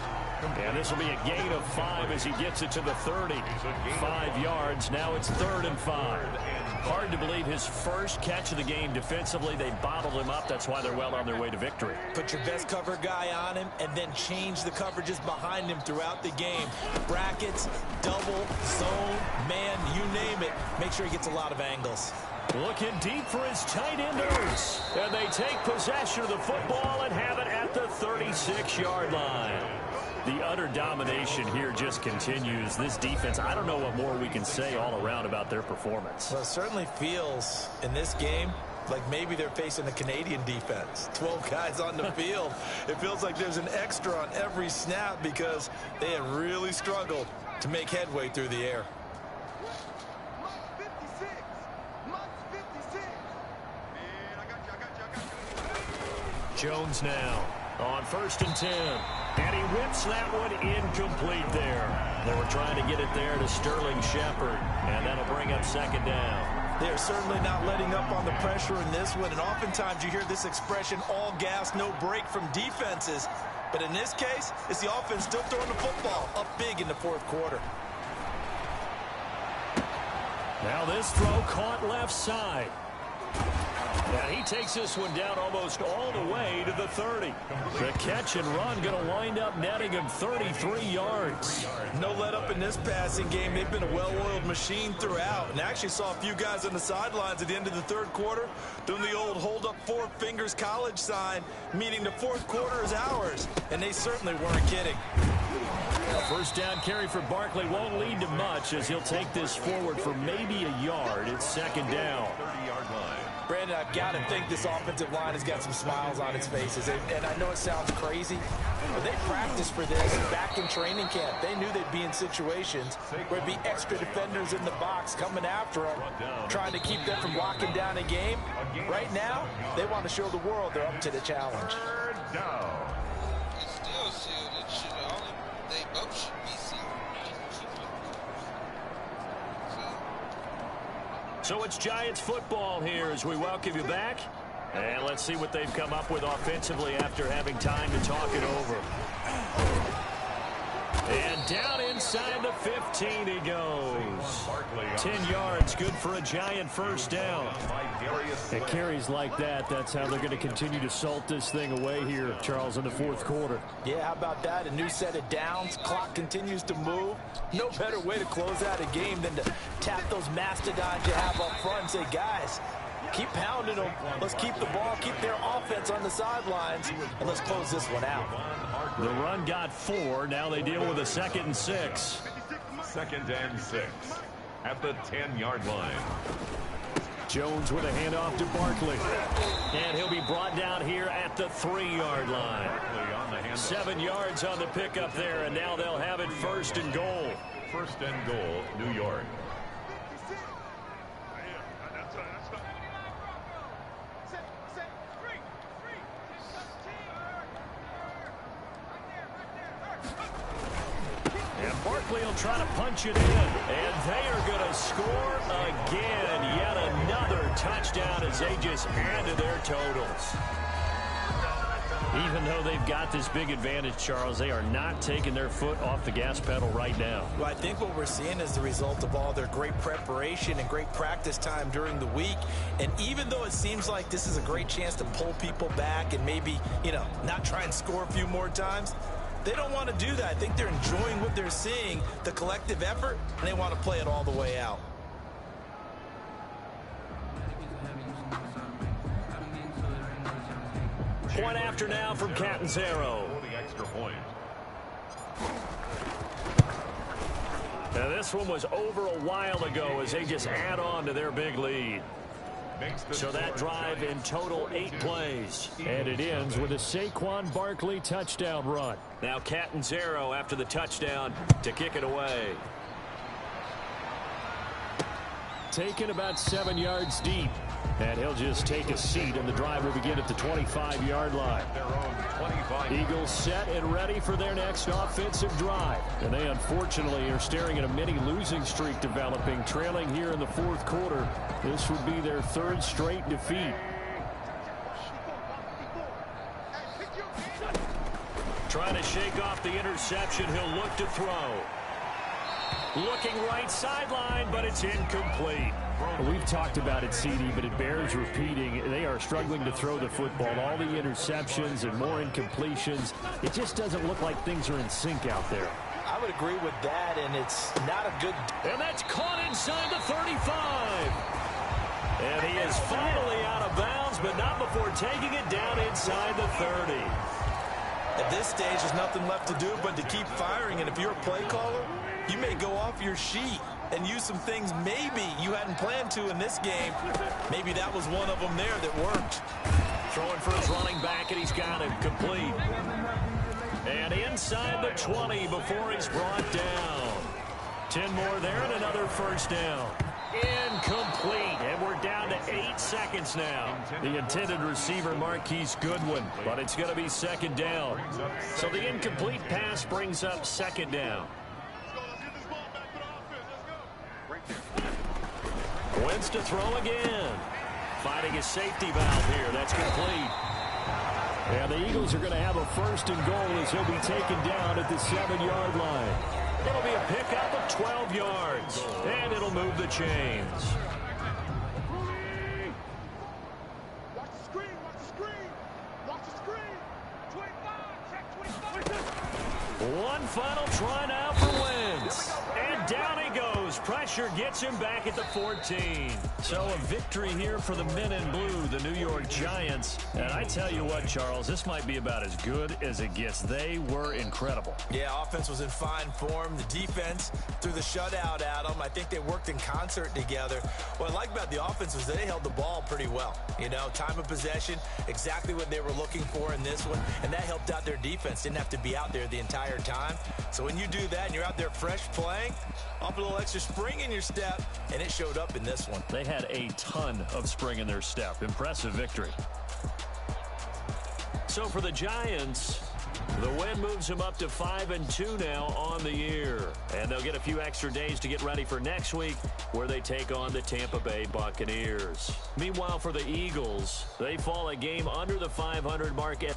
And this will be a gain of 5 as he gets it to the 30. 5 yards. Now it's 3rd and 5. Hard to believe his first catch of the game defensively. They bottled him up. That's why they're well on their way to victory. Put your best cover guy on him and then change the coverages behind him throughout the game. Brackets, double, zone, man, you name it. Make sure he gets a lot of angles. Looking deep for his tight enders. And they take possession of the football and have it at the 36-yard line. The utter domination here just continues. This defense, I don't know what more we can say all around about their performance. Well, it certainly feels in this game like maybe they're facing a Canadian defense. 12 guys on the field. It feels like there's an extra on every snap because they have really struggled to make headway through the air. Jones now on 1st and 10. And he whips that one incomplete there. They were trying to get it there to Sterling Shepard. And that'll bring up 2nd down. They're certainly not letting up on the pressure in this one. And oftentimes you hear this expression, all gas, no break from defenses. But in this case, it's the offense still throwing the football up big in the 4th quarter. Now this throw caught left side. And he takes this one down almost all the way to the 30. The catch and run going to wind up netting him 33 yards. No let up in this passing game. They've been a well-oiled machine throughout. And actually saw a few guys on the sidelines at the end of the 3rd quarter doing the old hold up 4 fingers college sign, meaning the 4th quarter is ours. And they certainly weren't kidding. A 1st down carry for Barkley won't lead to much as he'll take this forward for maybe a yard. It's 2nd down. 30-yard line. Brandon, I've got to think this offensive line has got some smiles on its faces. And I know it sounds crazy, but they practiced for this back in training camp. They knew they'd be in situations where there'd be extra defenders in the box coming after them, trying to keep them from locking down a game. Right now, they want to show the world they're up to the challenge. 3rd down. It's still sealed. It should only, they both should be sealed. So it's Giants football here as we welcome you back. And let's see what they've come up with offensively after having time to talk it over. And down inside the 15 he goes. 10 yards, good for a Giant 1st down. At carries like that, that's how they're going to continue to salt this thing away here, Charles, in the 4th quarter. Yeah, how about that? A new set of downs. Clock continues to move. No better way to close out a game than to tap those mastodons you have up front and say, guys, keep pounding them. Let's keep the ball, keep their offense on the sidelines, and let's close this one out. The run got 4. Now they deal with a 2nd and 6. 2nd and 6 at the 10-yard line. Jones with a handoff to Barkley. And he'll be brought down here at the 3-yard line. 7 yards on the pickup there, and now they'll have it 1st and goal. 1st and goal, New York. Barkley will try to punch it in, and they are going to score again. Yet another touchdown as they just add to their totals. Even though they've got this big advantage, Charles, they are not taking their foot off the gas pedal right now. Well, I think what we're seeing is the result of all their great preparation and great practice time during the week. And even though it seems like this is a great chance to pull people back and maybe, not try and score a few more times, they don't want to do that. I think they're enjoying what they're seeing, the collective effort, and they want to play it all the way out. Point after now from Catanzaro. Now this one was over a while ago as they just add on to their big lead. So that drive in total 8 plays. And it ends with a Saquon Barkley touchdown run. Now Catanzaro after the touchdown to kick it away. Taken about 7 yards deep. And he'll just take a seat, and the drive will begin at the 25-yard line. Eagles set and ready for their next offensive drive. And they unfortunately are staring at a mini losing streak developing, trailing here in the fourth quarter. This would be their 3rd straight defeat. Trying to shake off the interception. He'll look to throw. Looking right sideline, but it's incomplete. Well, we've talked about it, CD, but it bears repeating. They are struggling to throw the football. All the interceptions and more incompletions. It just doesn't look like things are in sync out there. I would agree with that, and it's not a good... And that's caught inside the 35. And he is finally out of bounds, but not before taking it down inside the 30. At this stage, there's nothing left to do but to keep firing, and if you're a play caller, you may go off your sheet and use some things maybe you hadn't planned to in this game. Maybe that was one of them there that worked. Throwing for his running back, and he's got it complete. And inside the 20 before he's brought down. 10 more there and another first down. Incomplete, and we're down to 8 seconds now. The intended receiver, Marquise Goodwin, but it's going to be 2nd down. So the incomplete pass brings up 2nd down. Wentz to throw again. Finding his safety valve here. That's complete. And the Eagles are going to have a 1st and goal as he'll be taken down at the 7-yard line. It'll be a pickup of 12 yards. And it'll move the chains. Watch the screen, watch the screen, watch the screen. 25, check 25. One final try now for Wentz. And down he goes. Pressure gets him back at the 14. So a victory here for the men in blue, the New York Giants. And I tell you what, Charles, this might be about as good as it gets. They were incredible. Yeah, offense was in fine form. The defense threw the shutout at them. I think they worked in concert together. What I like about the offense was they held the ball pretty well. Time of possession, exactly what they were looking for in this one. And that helped out their defense. Didn't have to be out there the entire time. So when you do that and you're out there fresh playing, off a little extra spring in your step, and it showed up in this one. They had a ton of spring in their step. Impressive victory. So for the Giants, the win moves them up to 5-2 now on the year. And they'll get a few extra days to get ready for next week, where they take on the Tampa Bay Buccaneers. Meanwhile, for the Eagles, they fall a game under the 500 mark at...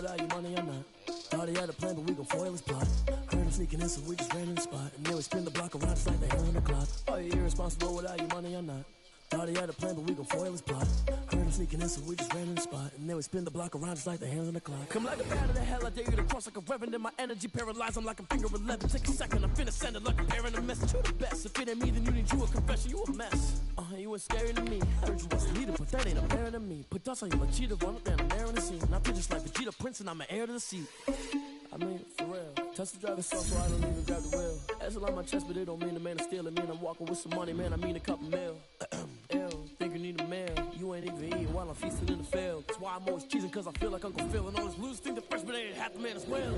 Without your money, I'm not. Thought he had a plan, but we gon' foil his plot. Heard him sneaking in, so we just ran in the spot. And then we spin the block around, it's like the hell on the clock. Oh, you're irresponsible without your money, I'm not. Thought he had a plan, but we gon' foil his plot. Heard him sneaking in, so we just ran in the spot. And then we spin the block around, just like the hands on the clock. Come like a bat of the hell, I dare you to cross like a reverend. And my energy paralyzed, I'm like a finger 11. Take a second, I'm finna send it like a parent a message. You the best, if it ain't me, then you need you a confession. You a mess. You was scary to me. Heard you was a leader, but that ain't a parent to me. Put dust on you like cheetah, run up down the air in the scene. Now pictures like Vegeta Prince, and I'm an heir to the seat. I mean, for real. Tesla driving soft, so I don't even grab the wheel. That's on my chest, but it don't mean the man is stealing. Mean I'm walking with some money, man. I mean a couple mil. Yeah. ain't even eating while I'm feasting in the field. That's why I'm always cheesing, cause I feel like Uncle Phil. And all this lose think the freshman ain't half the man as well.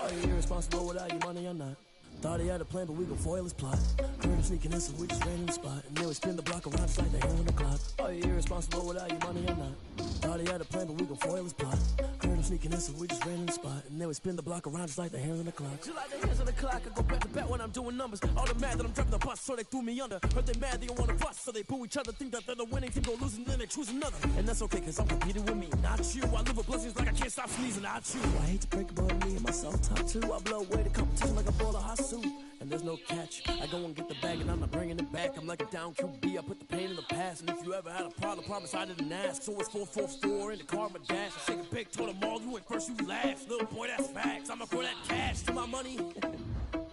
Are you irresponsible without your money or not? Thought he had a plan, but we gon' foil his plot. Heard him sneaking in, so we just ran in the spot. And then we spin the block around just like the hand on the clock. Are you irresponsible without your money or not? Thought he had a plan, but we gon' foil his plot. Heard him sneaking in, so we just ran in the spot. And then we spin the block around just like the hands on the clock. Just like the hands on the clock, I go back to back when I'm doing numbers. All the mad that I'm driving the bus, so they threw me under. Heard they mad, they don't wanna bust, so they boo each other. Think that they're the winning team, go losing, then they choose another. And that's okay, cause I'm competing with me, not you. I live with blessings like I can't stop sneezing, not you. I hate to break it, but me and myself top two. I blow away the competition like a ball of hot soup. And there's no catch. I go and get the bag and I'm not bringing it back. I'm like a down QB, I put the pain in the past. And if you ever had a problem, promise I didn't ask. So it's 4-4-4 in the car, my dash. I shake a big, told them all, you went first, you last. Little boy, that's facts. I'ma throw that cash to my money. You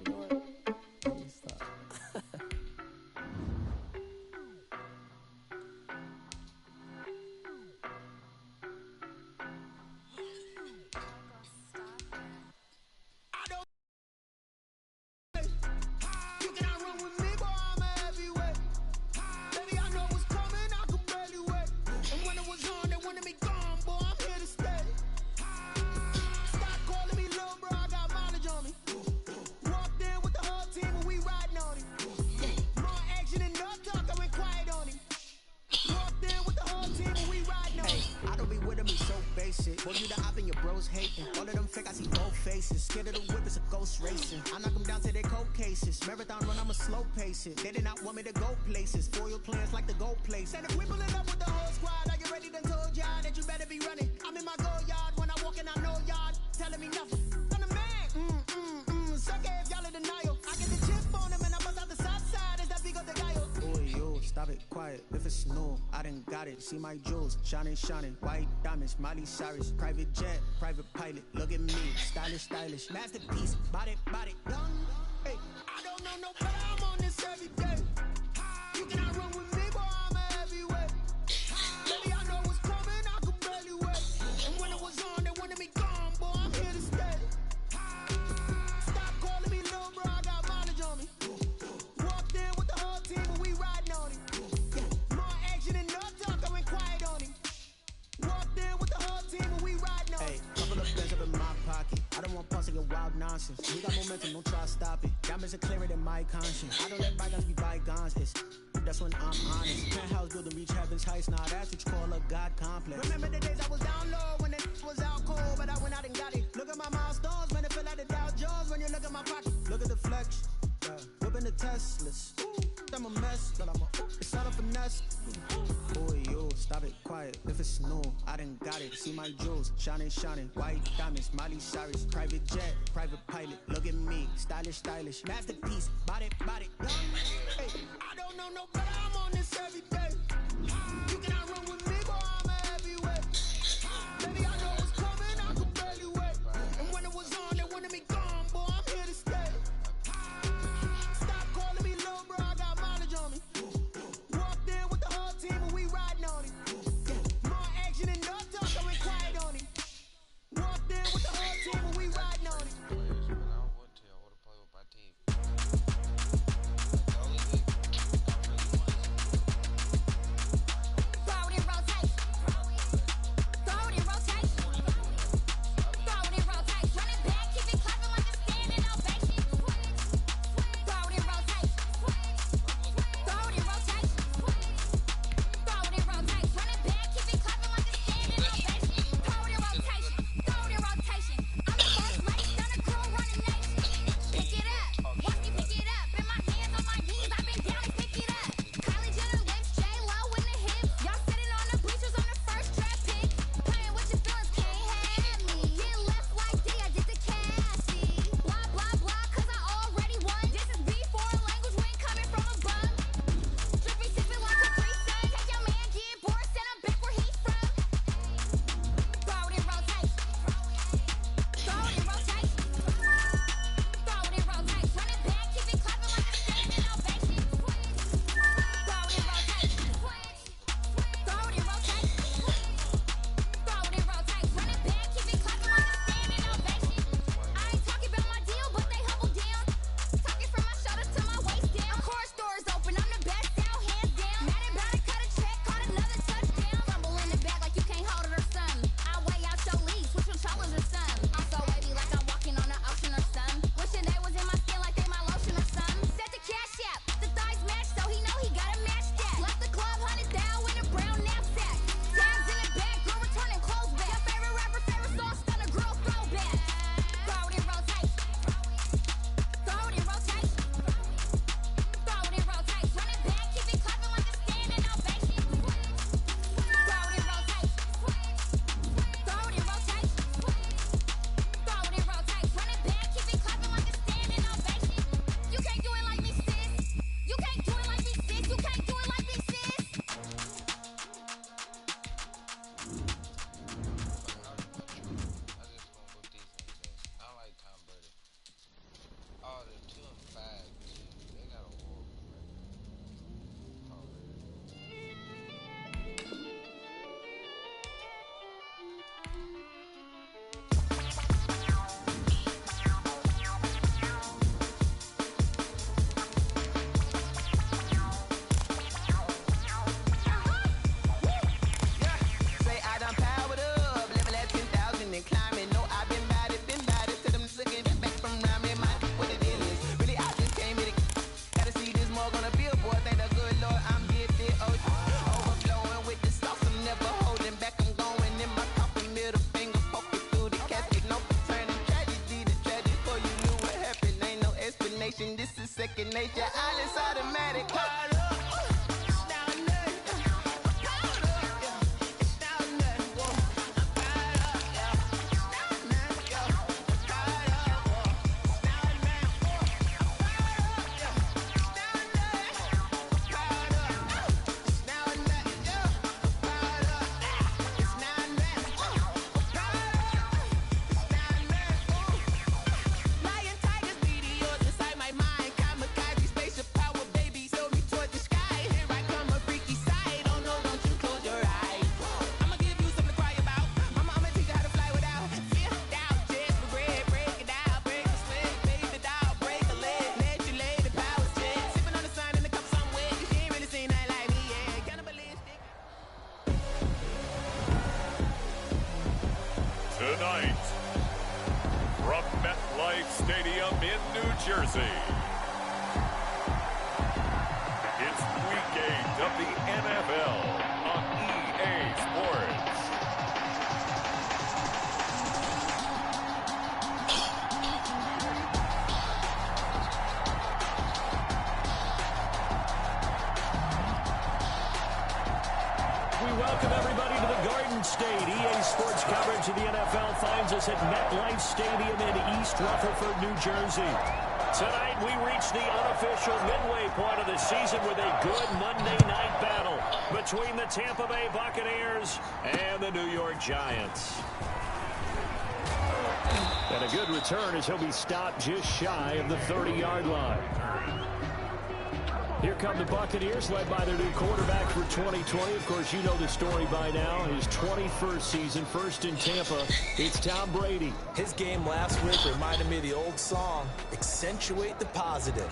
know what? Stop. Boy, you the op and your bros hating. All of them fake, I see both faces. Scared of the whip, it's a ghost racing. I knock them down to their cold cases. Marathon run, I'ma slow pace it. They did not want me to go places. Foil plans like the go place. And if we pulling up with the whole squad, are you ready? Done told y'all that you better be running. I'm in my go yard when I walk in, I know y'all telling me nothing. I'm the man. Suck it if y'all in denial. I get the chip on them and I bust out the south side. Is that big of the guy? Boy, yo, stop it, quiet. If it's snow, I done got it. See my jewels, shining, shining. White diamonds, Miley Cyrus. Private jet, private pilot. Look at me, stylish, stylish. Masterpiece, body, body, done. Hey, I don't know no better. I'm on this every day. You cannot run with me, boy, I'm a heavyweight. Baby, I know what's coming, I can barely wait. And when it was on, they wanted me gone, boy, I'm here to stay. Stop calling me little bro, I got mileage on me. Walked in with the whole team, and we riding on him. More action and no talk, I went quiet on him. Walked in with the whole team, and we riding on him. Hey, couple of bands up in my pocket. I don't want pause to get wild nonsense. We got momentum, don't try to stop it. Diamonds are clearer than my conscience. I don't let bygones be bygones. That's when I'm honest. Penthouse building reach heaven's heights. Now that's what you call a God complex. Remember the days I was down low when it was out cold, but I went out and got it. Look at my milestones, man, it feel like the Dow Jones when you look at my pocket. Look at the flex, whipping the Teslas. I'm a mess, but it's not a finesse. Boy, yo, stop it, quiet. If it's snow, I done got it. See my jewels, shining, shining. White diamonds, Miley Cyrus. Private jet, private pilot. Look at me, stylish, stylish. Masterpiece, body, body. Hey, I don't know no better. I'm on this every day. You cannot run with me, boy, I'm a heavyweight. Baby, I know what's coming, I can barely wait. And when it was on, they wanted me gone, boy, I'm here to stay. Stop calling me little bro, I got mileage on me. Walked in with the whole team, and we riding on him. More action and no talk, I went quiet on him. Walked in with the whole team, and we riding on him. station. This is second nature. All is automatic. Call up. Tonight, from MetLife Stadium in New Jersey, it's Week 8 of the NFL on EA Sports. We welcome everybody to the Garden State. EA Sports coverage of the NFL finds us at MetLife Stadium in East Rutherford, New Jersey. Tonight, we reach the unofficial midway point of the season with a good Monday night battle between the Tampa Bay Buccaneers and the New York Giants. And a good return as he'll be stopped just shy of the 30-yard line. Here come the Buccaneers, led by their new quarterback for 2020. Of course, you know the story by now. His 21st season, first in Tampa. It's Tom Brady. His game last week reminded me of the old song, Accentuate the Positive.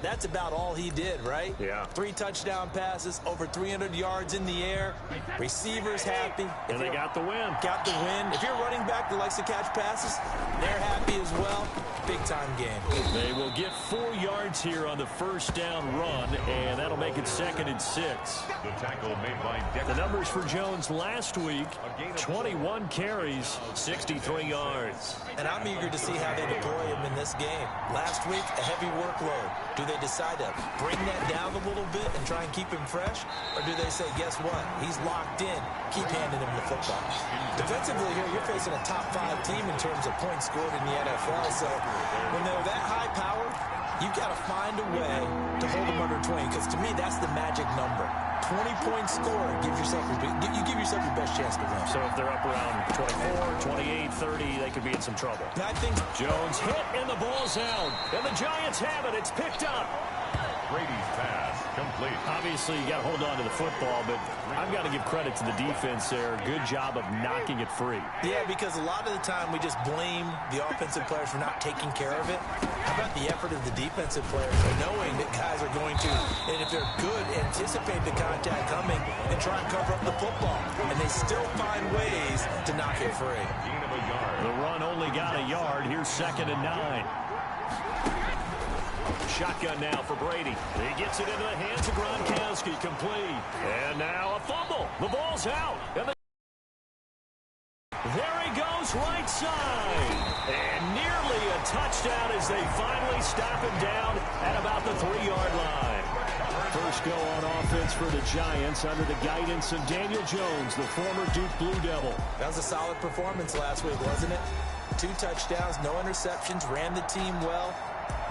That's about all he did, right? Yeah. 3 touchdown passes, over 300 yards in the air. Receivers happy. And they got the win. Got the win. If you're a running back that likes to catch passes, they're happy as well. Big-time game. They will get 4 yards here on the first down run, and that'll make it 2nd and 6. The tackle made by The numbers for Jones last week, 21 carries, 63 yards. And I'm eager to see how they deploy him in this game. Last week, a heavy workload. Do they decide to bring that down a little bit and try and keep him fresh? Or do they say, guess what? He's locked in. Keep handing him the football. Defensively here, you're facing a top 5 team in terms of points scored in the NFL. So when they're that high power, you've got to find a way to hold them under 20, because to me, that's the magic number. 20-point score gives yourself you give yourself your best chance to win. So if they're up around 24, 28, 30, they could be in some trouble. I think Jones hit, and the ball's out. And the Giants have it. It's picked up. Brady's pass complete. Obviously, you got to hold on to the football, but I've got to give credit to the defense there. Good job of knocking it free. Yeah, because a lot of the time we just blame the offensive players for not taking care of it. How about the effort of the defensive players for knowing that guys are going to, and if they're good, anticipate the contact coming and try and cover up the football. And they still find ways to knock it free. The run only got a yard. Here's 2nd and 9. Shotgun now for Brady. He gets it into the hands of Gronkowski, complete. And now a fumble. The ball's out. And there he goes, right side. And nearly a touchdown as they finally stop him down at about the 3-yard line. First go on offense for the Giants under the guidance of Daniel Jones, the former Duke Blue Devil. That was a solid performance last week, wasn't it? 2 touchdowns, no interceptions, ran the team well.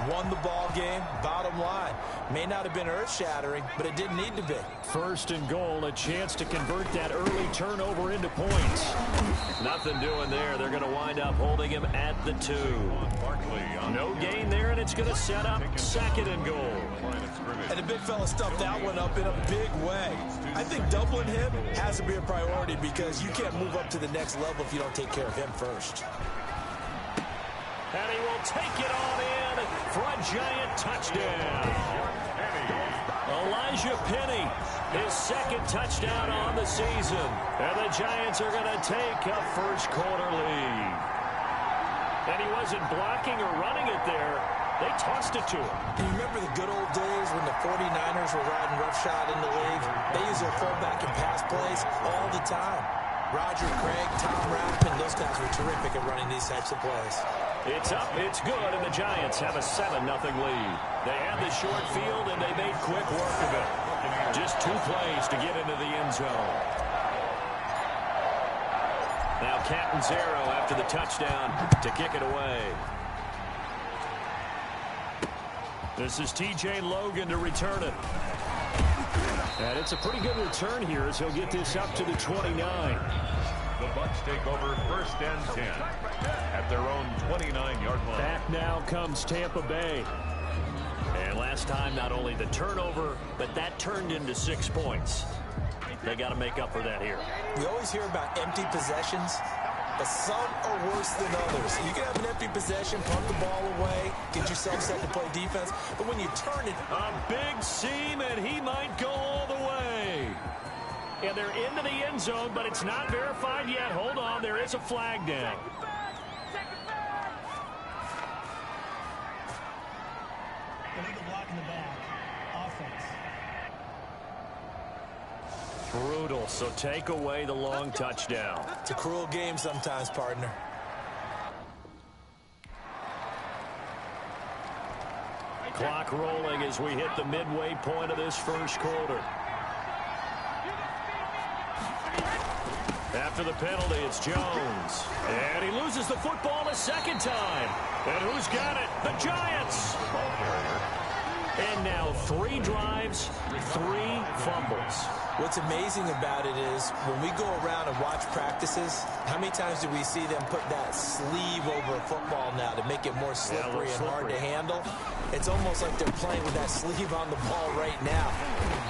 Won the ball game. Bottom line, may not have been earth-shattering, but it didn't need to be. 1st and goal, a chance to convert that early turnover into points. Nothing doing there. They're going to wind up holding him at the 2. No gain there, and it's going to set up 2nd and goal. And the big fella stuffed that one up in a big way. I think doubling him has to be a priority, because you can't move up to the next level if you don't take care of him first. And he will take it on in for a Giant touchdown. Elijah Penny, his 2nd touchdown on the season. And the Giants are going to take a first-quarter lead. And he wasn't blocking or running it there. They tossed it to him. Do you remember the good old days when the 49ers were riding roughshod in the league? They used their fullback and pass plays all the time. Roger Craig, Tom Rappin, those guys were terrific at running these types of plays. It's up, it's good, and the Giants have a 7-0 lead. They had the short field, and they made quick work of it. Just 2 plays to get into the end zone. Now Catanzaro after the touchdown to kick it away. This is T.J. Logan to return it. And it's a pretty good return here as he'll get this up to the 29. The Bucs take over 1st and 10 at their own 29-yard line. Back now comes Tampa Bay. And last time, not only the turnover, but that turned into 6 points. They got to make up for that here. We always hear about empty possessions, but some are worse than others. You can have an empty possession, punt the ball away, get yourself set to play defense, but when you turn it... A big seam, and he might go all the way. And they're into the end zone, but it's not verified yet. Hold on, there is a flag down. Illegal block in the back. Offense. Brutal, so take away the long touchdown. It's a cruel game sometimes, partner. Clock rolling as we hit the midway point of this first quarter. After the penalty, it's Jones. And he loses the football a second time. And who's got it? The Giants. And now 3 drives, 3 fumbles. What's amazing about it is when we go around and watch practices, how many times do we see them put that sleeve over a football now to make it more slippery and hard to handle? It's almost like they're playing with that sleeve on the ball right now.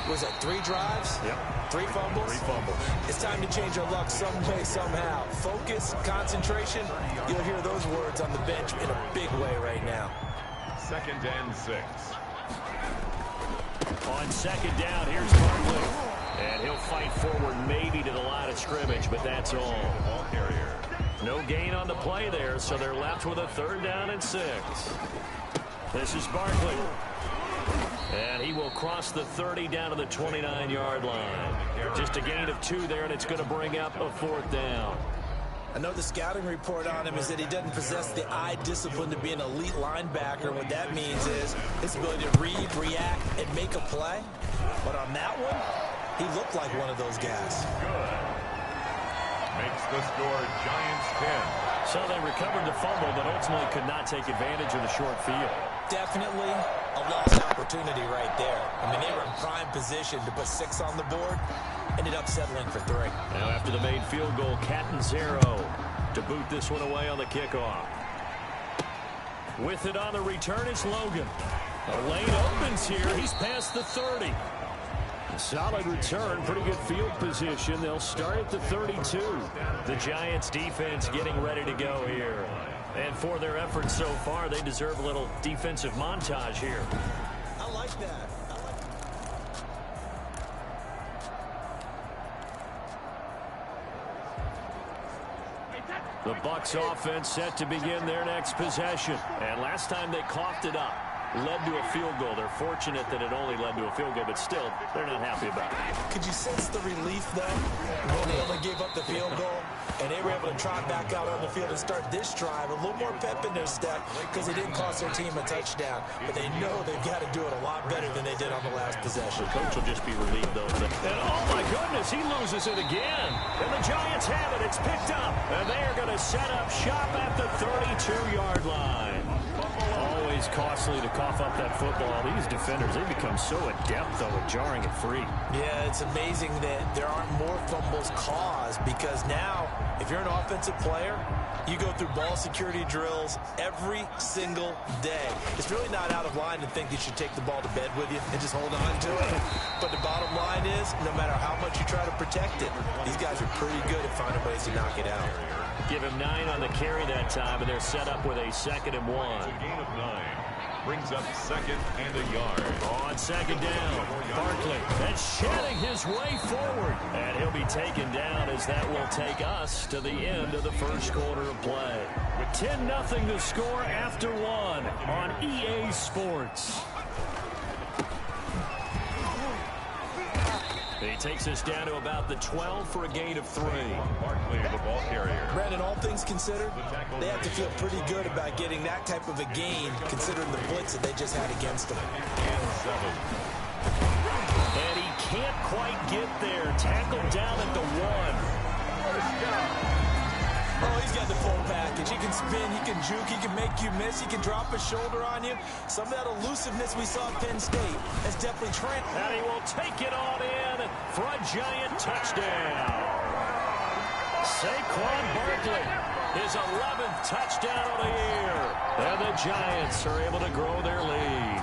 Was it 3 drives? Yep. 3 fumbles? 3 fumbles. It's time to change our luck some way, somehow. Focus, concentration. You'll hear those words on the bench in a big way right now. 2nd and 6. On 2nd down, here's Barkley. And he'll fight forward maybe to the line of scrimmage, but that's all. Ball carrier. No gain on the play there, so they're left with a 3rd down and 6. This is Barkley. And he will cross the 30 down to the 29-yard line. Just a gain of 2 there, and it's going to bring up a 4th down. I know the scouting report on him is that he doesn't possess the eye discipline to be an elite linebacker. What that means is his ability to read, react, and make a play. But on that one, he looked like one of those guys. Good. Makes the score Giants 10. So they recovered the fumble, but ultimately could not take advantage of the short field. Definitely a lost opportunity right there. I mean, they were in prime position to put 6 on the board. Ended up settling for 3. Now after the made field goal, Catanzaro to boot this one away on the kickoff. With it on the return is Logan. The lane opens here. He's past the 30. Solid return, pretty good field position. They'll start at the 32. The Giants defense getting ready to go here. And for their efforts so far, they deserve a little defensive montage here. I like that. The Bucs offense set to begin their next possession. And last time they coughed it up, led to a field goal. They're fortunate that it only led to a field goal, but still, they're not happy about it. Could you sense the relief, though, when they only gave up the field goal, and they were able to trot back out on the field and start this drive, a little more pep in their step, because it didn't cost their team a touchdown, but they know they've got to do it a lot better than they did on the last possession. The coach will just be relieved, though. And oh, my goodness, he loses it again. And the Giants have it. It's picked up, and they are going to set up shop at the 32-yard line. Always costly to cough up that football. These defenders, they become so adept, though, at jarring it free. Yeah, it's amazing that there aren't more fumbles caused, because now, if you're an offensive player, you go through ball security drills every single day. It's really not out of line to think you should take the ball to bed with you and just hold on to it. But the bottom line is, no matter how much you try to protect it, these guys are pretty good at finding ways to knock it out. Give him 9 on the carry that time, and they're set up with a 2nd and 1. A gain of 9. Brings up 2nd and a yard. On 2nd down, Barkley that's shedding his way forward. And he'll be taken down as that will take us to the end of the first quarter of play. With 10-0 to score after 1 on EA Sports. He takes us down to about the 12 for a gain of 3. Barkley, the ball carrier. Brandon, all things considered, they have to feel pretty good about getting that type of a gain, considering the blitz that they just had against them. And 7. And he can't quite get there. Tackled down at the 1. First down. Oh, he's got the full package. He can spin, he can juke, he can make you miss, he can drop a shoulder on you. Some of that elusiveness we saw at Penn State has definitely transferred. And he will take it on in for a giant touchdown. Saquon Barkley, his 11th touchdown of the year. And the Giants are able to grow their lead.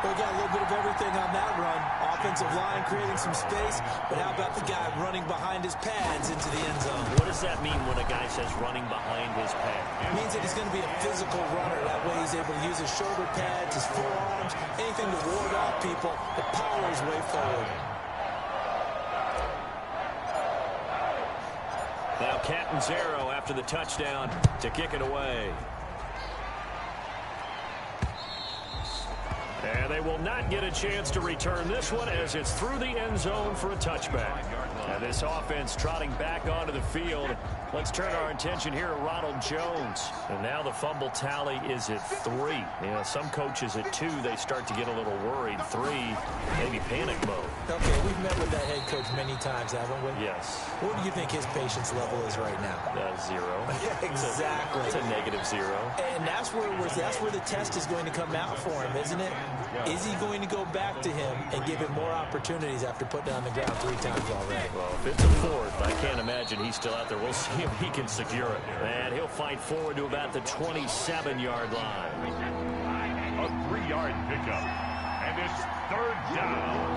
We got a little bit of everything on that run. Offensive line creating some space, but how about the guy running behind his pads into the end zone? What does that mean when a guy says running behind his pad? It means that he's going to be a physical runner. That way he's able to use his shoulder pads, his forearms, anything to ward off people, to power his way forward. Now Catanzaro after the touchdown to kick it away. And they will not get a chance to return this one as it's through the end zone for a touchback. And this offense trotting back onto the field. Let's turn our attention here to Ronald Jones. And now the fumble tally is at 3. You know, some coaches at 2, they start to get a little worried. 3, maybe panic mode. Okay, we've met with that head coach many times, haven't we? Yes. What do you think his patience level is right now? 0. Yeah, exactly. It's a -0. And that's where the test is going to come out for him, isn't it? Is he going to go back to him and give him more opportunities after putting it on the ground 3 times already? Well, if it's a 4th, I can't imagine he's still out there. We'll see if he can secure it. And he'll fight forward to about the 27-yard line. A 3-yard pickup. And it's 3rd down.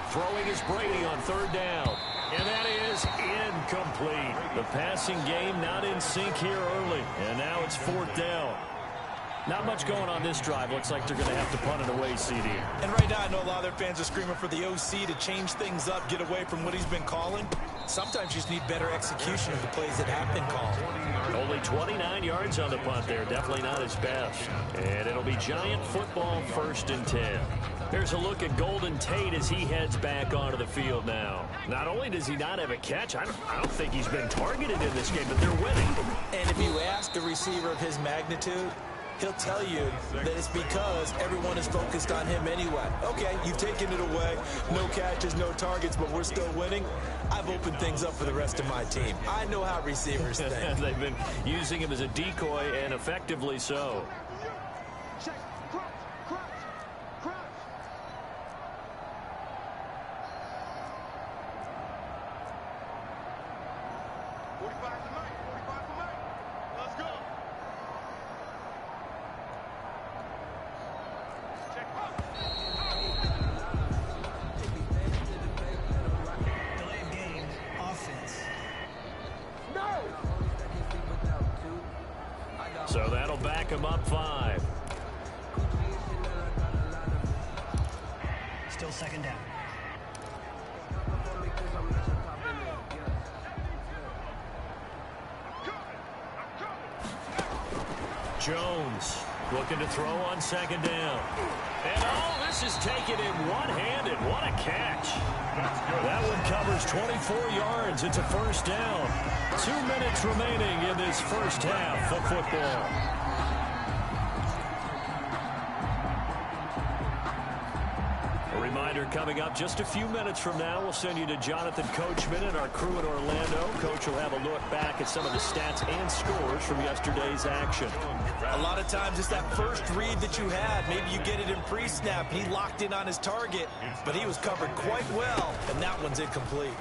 Throwing is Brady on 3rd down. And that is incomplete. The passing game not in sync here early. And now it's 4th down. Not much going on this drive. Looks like they're going to have to punt it away, CD. And right now, I know a lot of their fans are screaming for the OC to change things up, get away from what he's been calling. Sometimes you just need better execution of the plays that have been called. Only 29 yards on the punt there. Definitely not his best. And it'll be Giant football 1st and 10. Here's a look at Golden Tate as he heads back onto the field now. Not only does he not have a catch, I don't think he's been targeted in this game, but they're winning. And if you ask a receiver of his magnitude, he'll tell you that it's because everyone is focused on him anyway. Okay, you've taken it away. No catches, no targets, but we're still winning. I've opened things up for the rest of my team. I know how receivers think. They've been using him as a decoy, and effectively so. Check. Crouch. 45 for Mike. Let's go. Check. Delay of game, offense. So that'll back him up 5. Still 2nd down. Jones looking to throw on 2nd down. And oh, this is taken in one-handed. What a catch. That one covers 24 yards. It's a 1st down. 2 minutes remaining in this first half of football. A reminder coming up just a few minutes from now, we'll send you to Jonathan Coachman and our crew in Orlando. Coach will have a look back at some of the stats and scores from yesterday's action. A lot of times it's that first read that you had. Maybe you get it in pre-snap. He locked in on his target, but he was covered quite well, and that one's incomplete.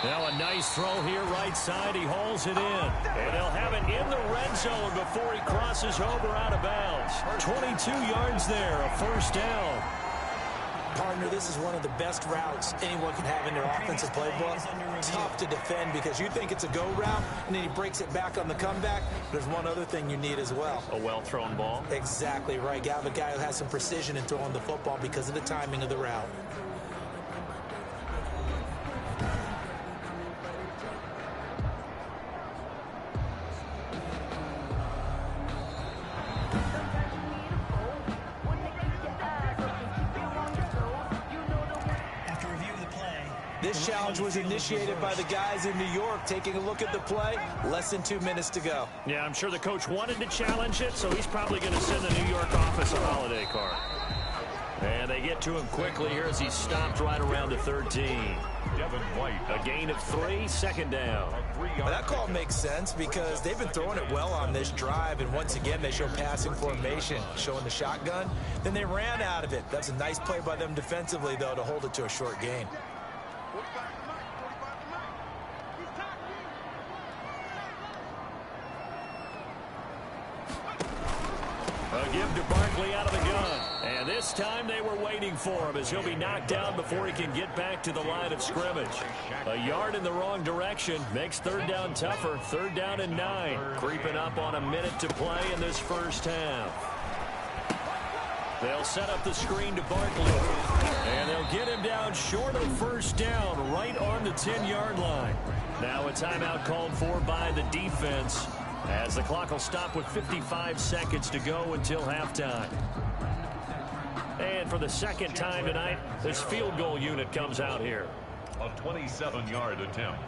Now a nice throw here right side. He hauls it in. And they'll have it in the red zone before he crosses over out of bounds. 22 yards there, a 1st down. Partner, this is one of the best routes anyone can have in their offensive playbook. Tough to defend because you think it's a go route, and then he breaks it back on the comeback. There's one other thing you need as well. A well-thrown ball. Exactly right. You have a guy who has some precision in throwing the football because of the timing of the route. This challenge was initiated by the guys in New York. Taking a look at the play, less than 2 minutes to go. Yeah, I'm sure the coach wanted to challenge it, so he's probably going to send the New York office a holiday card. And they get to him quickly here as he's stopped right around the 13. A gain of 3, second down. Well, that call makes sense because they've been throwing it well on this drive, and once again they show passing formation, showing the shotgun. Then they ran out of it. That's a nice play by them defensively, though, to hold it to a short gain. A give to Barkley out of the gun. And this time they were waiting for him as he'll be knocked down before he can get back to the line of scrimmage. A yard in the wrong direction makes third down tougher. Third down and 9. Creeping up on a minute to play in this first half. They'll set up the screen to Barkley. And they'll get him down short of first down right on the 10-yard line. Now a timeout called for by the defense, as the clock will stop with 55 seconds to go until halftime. And for the second time tonight, this field goal unit comes out here. A 27-yard attempt.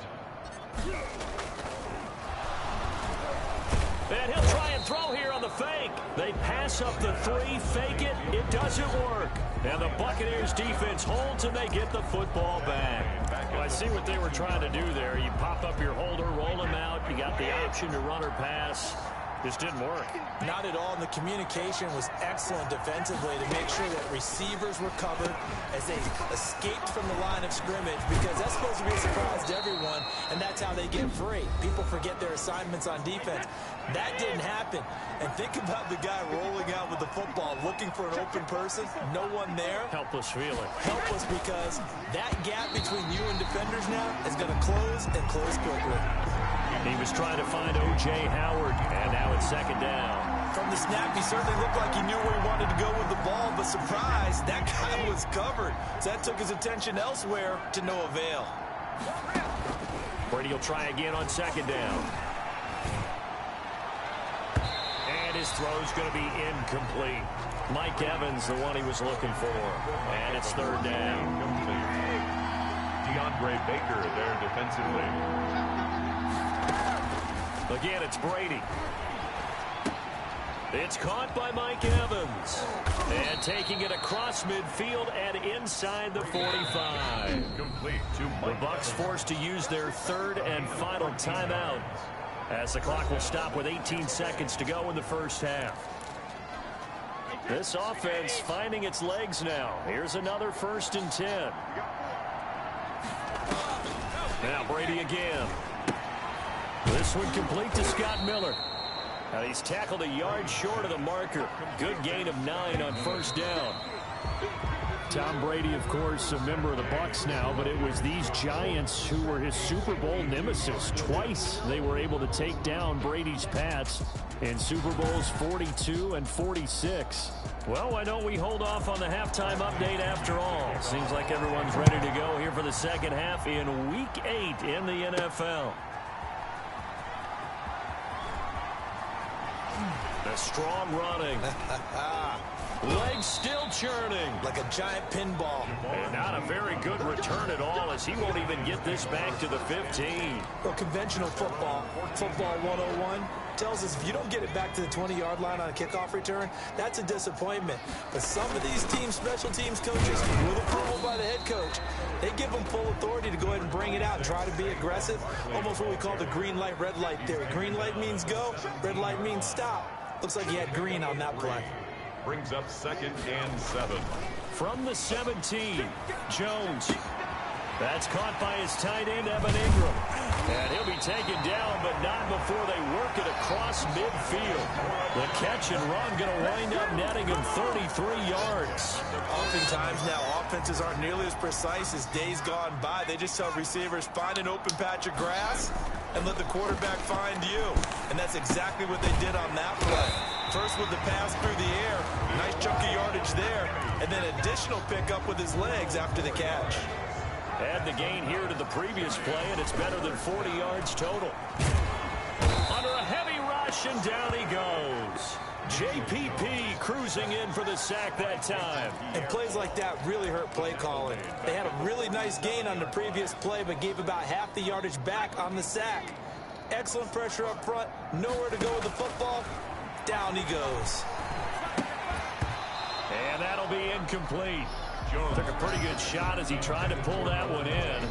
And he'll try and throw here on the fake. They pass up the 3, fake it. It doesn't work. And the Buccaneers defense holds and they get the football back. Well, I see what they were trying to do there. You pop up your holder, roll him out. You got the option to run or pass. Just didn't work. Not at all. And the communication was excellent defensively to make sure that receivers were covered as they escaped from the line of scrimmage, because that's supposed to be a surprise to everyone, and that's how they get free. People forget their assignments on defense. That didn't happen. And think about the guy rolling out with the football, looking for an open person, no one there. Helpless feeling. Helpless, because that gap between you and defenders now is going to close and close quickly. He was trying to find O.J. Howard, and now it's second down. From the snap, he certainly looked like he knew where he wanted to go with the ball, but surprise, that guy was covered. So that took his attention elsewhere to no avail. Brady will try again on second down. And his throw's going to be incomplete. Mike Evans, the one he was looking for. And it's third down. DeAndre Baker there defensively. Again, it's Brady. It's caught by Mike Evans. And taking it across midfield and inside the 45. Complete to The Bucs forced to use their third and final timeout, as the clock will stop with 18 seconds to go in the first half. This offense finding its legs now. Here's another 1st and 10. Now Brady again. This one complete to Scott Miller. Now he's tackled a yard short of the marker. Good gain of 9 on first down. Tom Brady, of course, a member of the Bucs now, but it was these Giants who were his Super Bowl nemesis. Twice they were able to take down Brady's Pats in Super Bowls 42 and 46. Well, why don't we hold off on the halftime update after all? Seems like everyone's ready to go here for the second half in Week 8 in the NFL. The strong running. Legs still churning. Like a giant pinball. And not a very good return at all, as he won't even get this back to the 15. Well, conventional football 101, tells us if you don't get it back to the 20-yard line on a kickoff return, that's a disappointment. But some of these teams, special teams coaches, with approval by the head coach, they give them full authority to go ahead and bring it out and try to be aggressive. Almost what we call the green light, red light theory. Green light means go, red light means stop. Looks like he had green on that play. Brings up 2nd and 7. From the 17, Jones. That's caught by his tight end, Evan Ingram. And he'll be taken down, but not before they work it across midfield. The catch and run going to wind up netting him 33 yards. Oftentimes now, offenses aren't nearly as precise as days gone by. They just tell receivers, find an open patch of grass and let the quarterback find you. And that's exactly what they did on that play. First with the pass through the air, nice chunk of yardage there, and then additional pickup with his legs after the catch. Add the gain here to the previous play, and it's better than 40 yards total. Under a heavy rush, and down he goes. JPP cruising in for the sack that time. And plays like that really hurt play calling. They had a really nice gain on the previous play, but gave about half the yardage back on the sack. Excellent pressure up front. Nowhere to go with the football. Down he goes. And that'll be incomplete. Took a pretty good shot as he tried to pull that one in.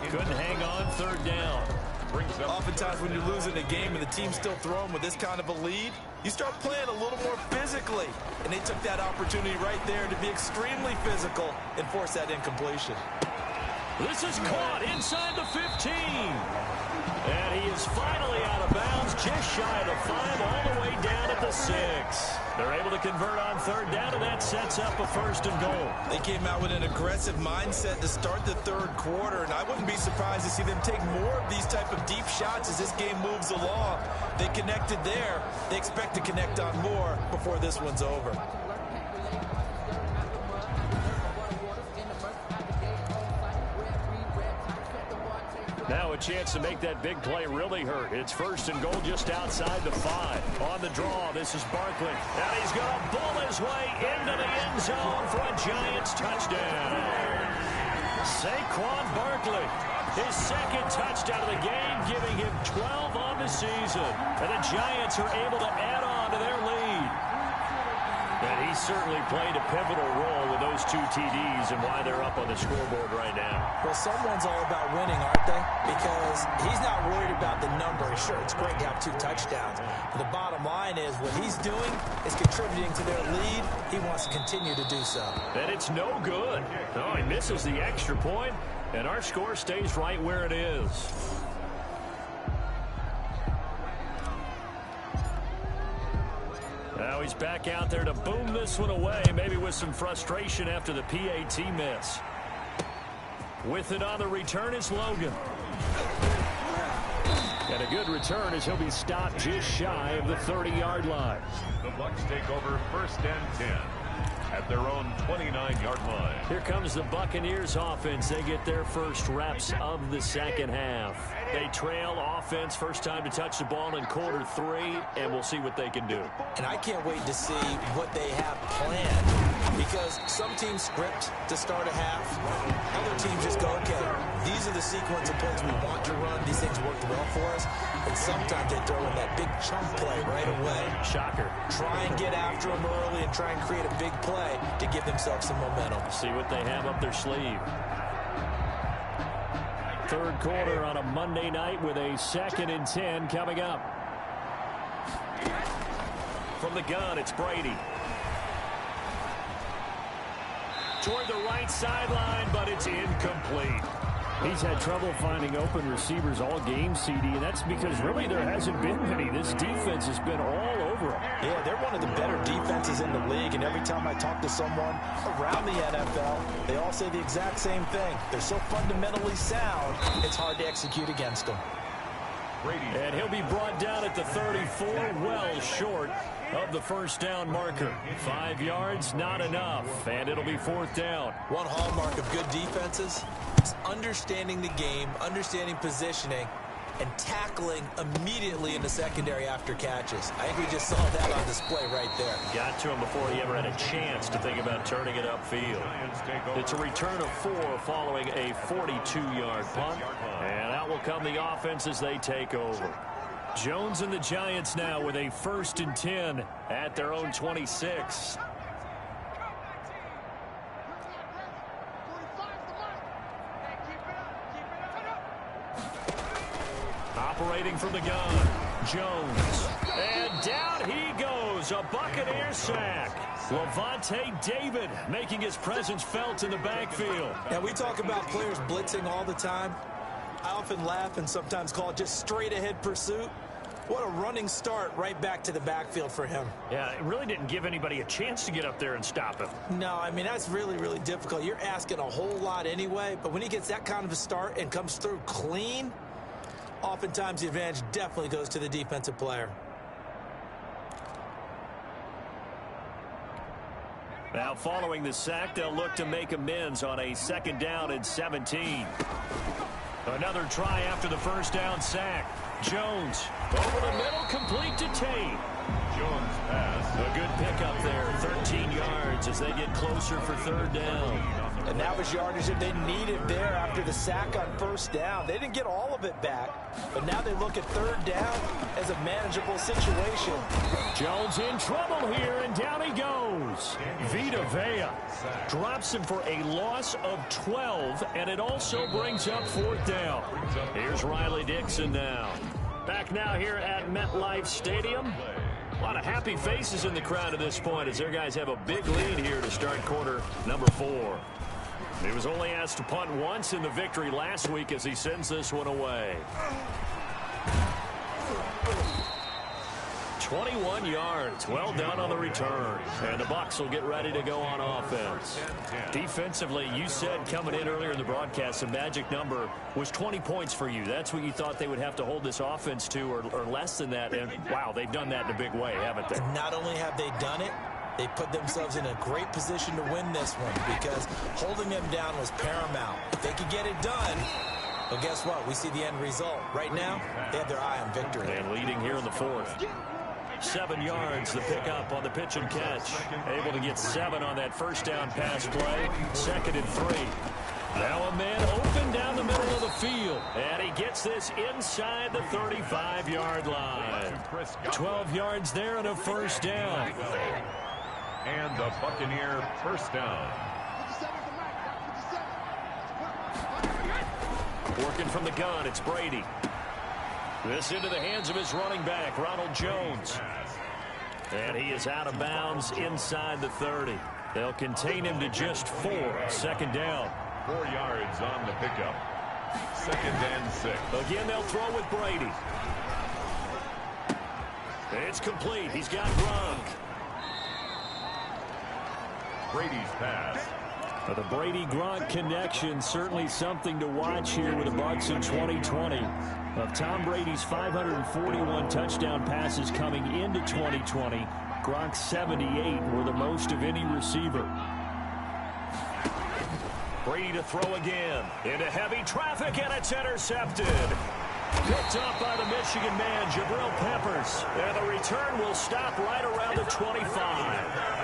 Couldn't hang on third down. Oftentimes when you're losing a game and the team's still throwing with this kind of a lead, you start playing a little more physically. And they took that opportunity right there to be extremely physical and force that incompletion. This is caught inside the 15. And he is finally out of bounds, just shy of the 5, all the way down at the 6. They're able to convert on third down, and that sets up a 1st and goal. They came out with an aggressive mindset to start the third quarter, and I wouldn't be surprised to see them take more of these type of deep shots as this game moves along. They connected there. They expect to connect on more before this one's over. Now a chance to make that big play really hurt. It's 1st and goal just outside the 5. On the draw, this is Barkley. And he's going to bull his way into the end zone for a Giants touchdown. Saquon Barkley, his 2nd touchdown of the game, giving him 12 on the season. And the Giants are able to add on to their lead. And he certainly played a pivotal role with those 2 TDs and why they're up on the scoreboard right now. Well, someone's all about winning, aren't they? Because he's not worried about the number. Sure, it's great to have 2 touchdowns. But the bottom line is what he's doing is contributing to their lead. He wants to continue to do so. And it's no good. Oh, he misses the extra point, and our score stays right where it is. Now he's back out there to boom this one away, maybe with some frustration after the PAT miss. With it on the return is Logan. And a good return as he'll be stopped just shy of the 30-yard line. The Bucs take over 1st and 10 at their own 29-yard line. Here comes the Buccaneers offense. They get their first reps of the second half. They trail offense, first time to touch the ball in Q3, and we'll see what they can do. And I can't wait to see what they have planned, because some teams script to start a half. Other teams just go, okay, these are the sequence of plays we want to run. These things worked well for us. And sometimes they throw in that big chunk play right away. Shocker. Try and get after them early and try and create a big play to give themselves some momentum. See what they have up their sleeve. Third quarter on a Monday night with a 2nd and 10 coming up. From the gun, it's Brady. Toward the right sideline, but it's incomplete. He's had trouble finding open receivers all game, CD, and that's because really there hasn't been many. This defense has been all over them. Yeah, they're one of the better defenses in the league, and every time I talk to someone around the NFL, they all say the exact same thing. They're so fundamentally sound, it's hard to execute against them. And he'll be brought down at the 34, well short of the 1st down marker. 5 yards, not enough, and it'll be 4th down. One hallmark of good defenses is understanding the game, understanding positioning, and tackling immediately in the secondary after catches. I think we just saw that on display right there. Got to him before he ever had a chance to think about turning it upfield. It's a return of 4 following a 42-yard punt, and out will come the offense as they take over. Jones and the Giants now with a 1st and 10 at their own 26. Operating from the gun, Jones. And down he goes, a Buccaneer sack. Levante David making his presence felt in the backfield. And we talk about players blitzing all the time. I often laugh and sometimes call it just straight ahead pursuit. What a running start right back to the backfield for him. Yeah, it really didn't give anybody a chance to get up there and stop him. No, I mean, that's really, really difficult. You're asking a whole lot anyway, but when he gets that kind of a start and comes through clean, oftentimes the advantage definitely goes to the defensive player. Now following the sack, they'll look to make amends on a 2nd down and 17. Another try after the 1st down sack. Jones over the middle, complete to Tate. Jones pass. A good pickup there, 13 yards as they get closer for third down. And that was yardage that they needed there after the sack on first down. They didn't get all of it back, but now they look at third down as a manageable situation. Jones in trouble here, and down he goes. Vita Vea drops him for a loss of 12, and it also brings up fourth down. Here's Riley Dixon now. Back now here at MetLife Stadium. A lot of happy faces in the crowd at this point as their guys have a big lead here to start quarter number 4. He was only asked to punt once in the victory last week as he sends this one away. 21 yards. Well done on the return. And the Bucs will get ready to go on offense. Defensively, you said coming in earlier in the broadcast, the magic number was 20 points for you. That's what you thought they would have to hold this offense to, or less than that. And, wow, they've done that in a big way, haven't they? Not only have they done it, they put themselves in a great position to win this one because holding them down was paramount. If they could get it done, well, guess what? We see the end result. Right now, they have their eye on victory. And leading here in the fourth. 7 yards, the pickup on the pitch and catch. Able to get 7 on that first down pass play. 2nd and 3. Now a man open down the middle of the field. And he gets this inside the 35-yard line. 12 yards there and a first down. And the Buccaneer first down. Working from the gun, it's Brady. This into the hands of his running back, Ronald Jones. And he is out of bounds inside the 30. They'll contain him to just 4. 2nd down. 4 yards on the pickup. 2nd and 6. Again, they'll throw with Brady. It's complete. He's got Gronk. Brady's pass. The Brady-Gronk connection, certainly something to watch here with the Bucs in 2020. Of Tom Brady's 541 touchdown passes coming into 2020, Gronk's 78 were the most of any receiver. Brady to throw again. Into heavy traffic, and it's intercepted. Picked up by the Michigan man, Jabril Peppers. And the return will stop right around the 25.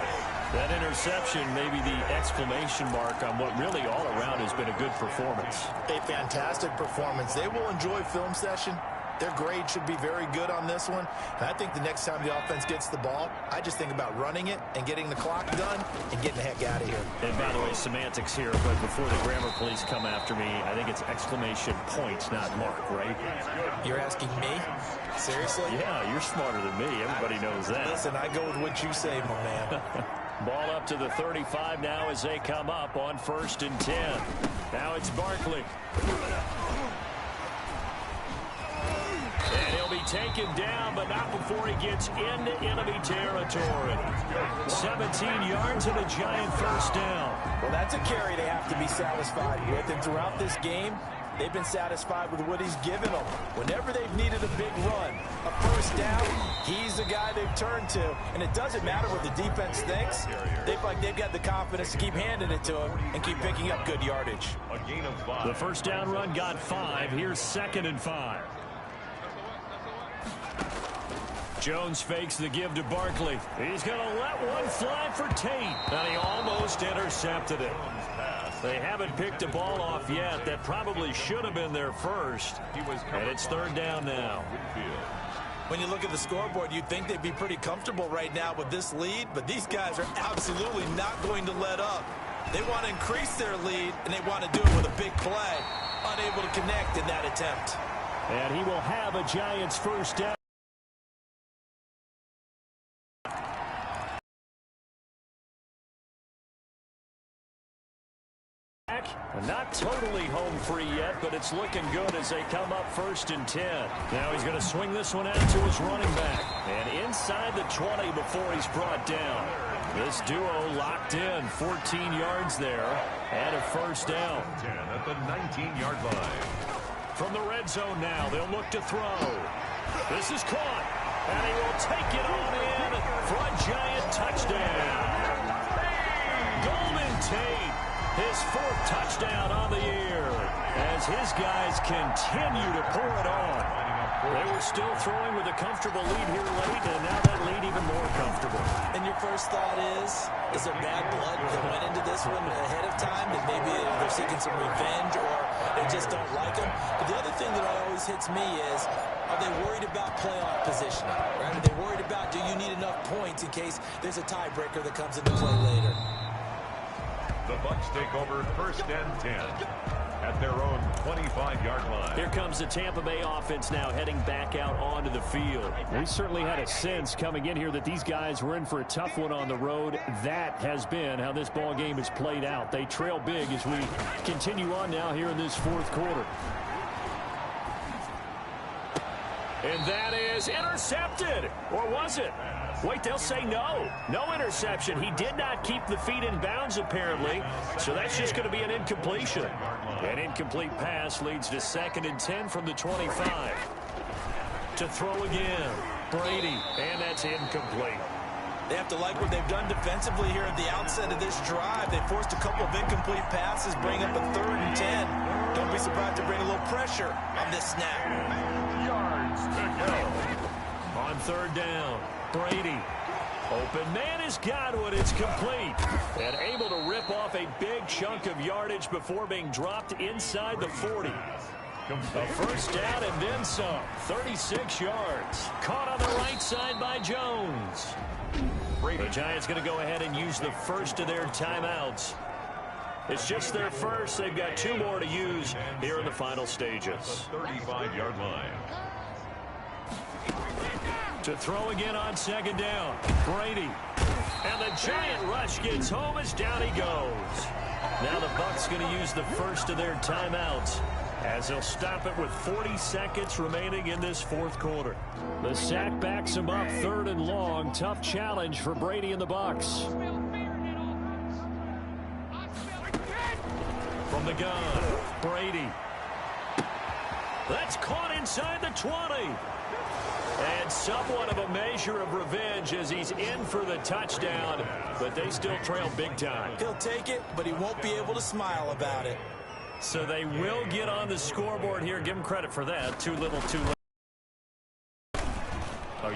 That interception may be the exclamation mark on what really all around has been a good performance. A fantastic performance. They will enjoy film session. Their grade should be very good on this one. And I think the next time the offense gets the ball, I just think about running it and getting the clock done and getting the heck out of here. And by the way, semantics here, but before the grammar police come after me, I think it's exclamation point, not mark, right? You're asking me? Seriously? Yeah, you're smarter than me. Everybody knows that. Listen, I go with what you say, my man. Ball up to the 35 now as they come up on 1st and 10. Now it's Barkley. And he'll be taken down, but not before he gets into enemy territory. 17 yards and a giant first down. Well, that's a carry they have to be satisfied with. And throughout this game, they've been satisfied with what he's given them. Whenever they've needed a big run, a first down, he's the guy they've turned to. And it doesn't matter what the defense thinks. They've got the confidence to keep handing it to him and keep picking up good yardage. A gain of 5. The first down run got 5. Here's 2nd and 5. Jones fakes the give to Barkley. He's going to let one fly for Tate. And he almost intercepted it. They haven't picked a ball off yet. That probably should have been their first. And it's 3rd down now. When you look at the scoreboard, you'd think they'd be pretty comfortable right now with this lead, but these guys are absolutely not going to let up. They want to increase their lead, and they want to do it with a big play. Unable to connect in that attempt. And he will have a Giants first down. Not totally home free yet, but it's looking good as they come up 1st and 10. Now he's going to swing this one out to his running back. And inside the 20 before he's brought down. This duo locked in, 14 yards there, and a first down. 10 at the 19-yard line. From the red zone now, they'll look to throw. This is caught, and he will take it on in for a Giant touchdown. Golden Tate. His 4th touchdown on the year as his guys continue to pour it on. They were still throwing with a comfortable lead here late, and now that lead even more comfortable. And your first thought is there bad blood that went into this one ahead of time, that maybe they're seeking some revenge or they just don't like them? But the other thing that always hits me is, are they worried about playoff positioning? Right? Are they worried about, do you need enough points in case there's a tiebreaker that comes into play later? The Bucs take over 1st and 10 at their own 25-yard line. Here comes the Tampa Bay offense now heading back out onto the field. We certainly had a sense coming in here that these guys were in for a tough one on the road. That has been how this ball game has played out. They trail big as we continue on now here in this fourth quarter. And that is intercepted. Or was it? Wait, they'll say no. No interception. He did not keep the feet in bounds, apparently. So that's just going to be an incompletion. An incomplete pass leads to 2nd and 10 from the 25. To throw again. Brady. And that's incomplete. They have to like what they've done defensively here at the outset of this drive. They forced a couple of incomplete passes, bring up a 3rd and 10. Don't be surprised to bring a little pressure on this snap. Yards to go. On 3rd down, Brady. Open man is Godwin. It's complete. And able to rip off a big chunk of yardage before being dropped inside the 40. A first down and then some. 36 yards. Caught on the right side by Jones. The Giants going to go ahead and use the first of their timeouts. It's just their first. They've got 2 more to use here in the final stages. 35-yard line. To throw again on 2nd down. Brady. And the giant rush gets home as down he goes. Now the Bucs going to use the first of their timeouts as they'll stop it with 40 seconds remaining in this fourth quarter. The sack backs him up 3rd and long. Tough challenge for Brady and the Bucs. From the gun, Brady. That's caught inside the 20. And somewhat of a measure of revenge as he's in for the touchdown, but they still trail big time. He'll take it, but he won't be able to smile about it. So they will get on the scoreboard here. Give him credit for that. Too little, too late. Oh,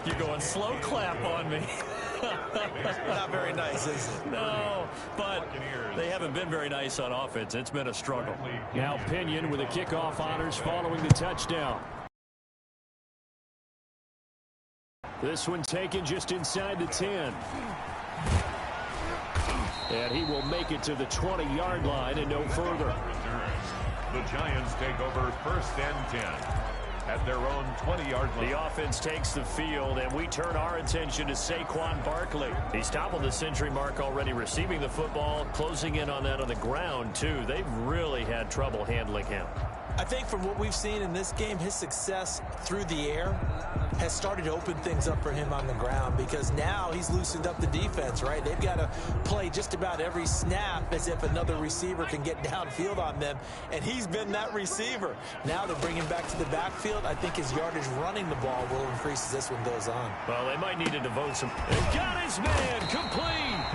you're going slow clap on me. Not very nice, is it? No, but they haven't been very nice on offense. It's been a struggle. Now Pinion with the kickoff honors following the touchdown. This one taken just inside the 10. And he will make it to the 20-yard line and no further. The Giants take over 1st and 10 at their own 20-yard line. The offense takes the field, and we turn our attention to Saquon Barkley. He's toppled the century mark already receiving the football, closing in on that on the ground, too. They've really had trouble handling him. I think from what we've seen in this game, his success through the air has started to open things up for him on the ground, because now he's loosened up the defense, right? They've got to play just about every snap as if another receiver can get downfield on them, and he's been that receiver. Now they bring him back to the backfield. I think his yardage running the ball will increase as this one goes on. Well, they might need to devote some. They got his man complete.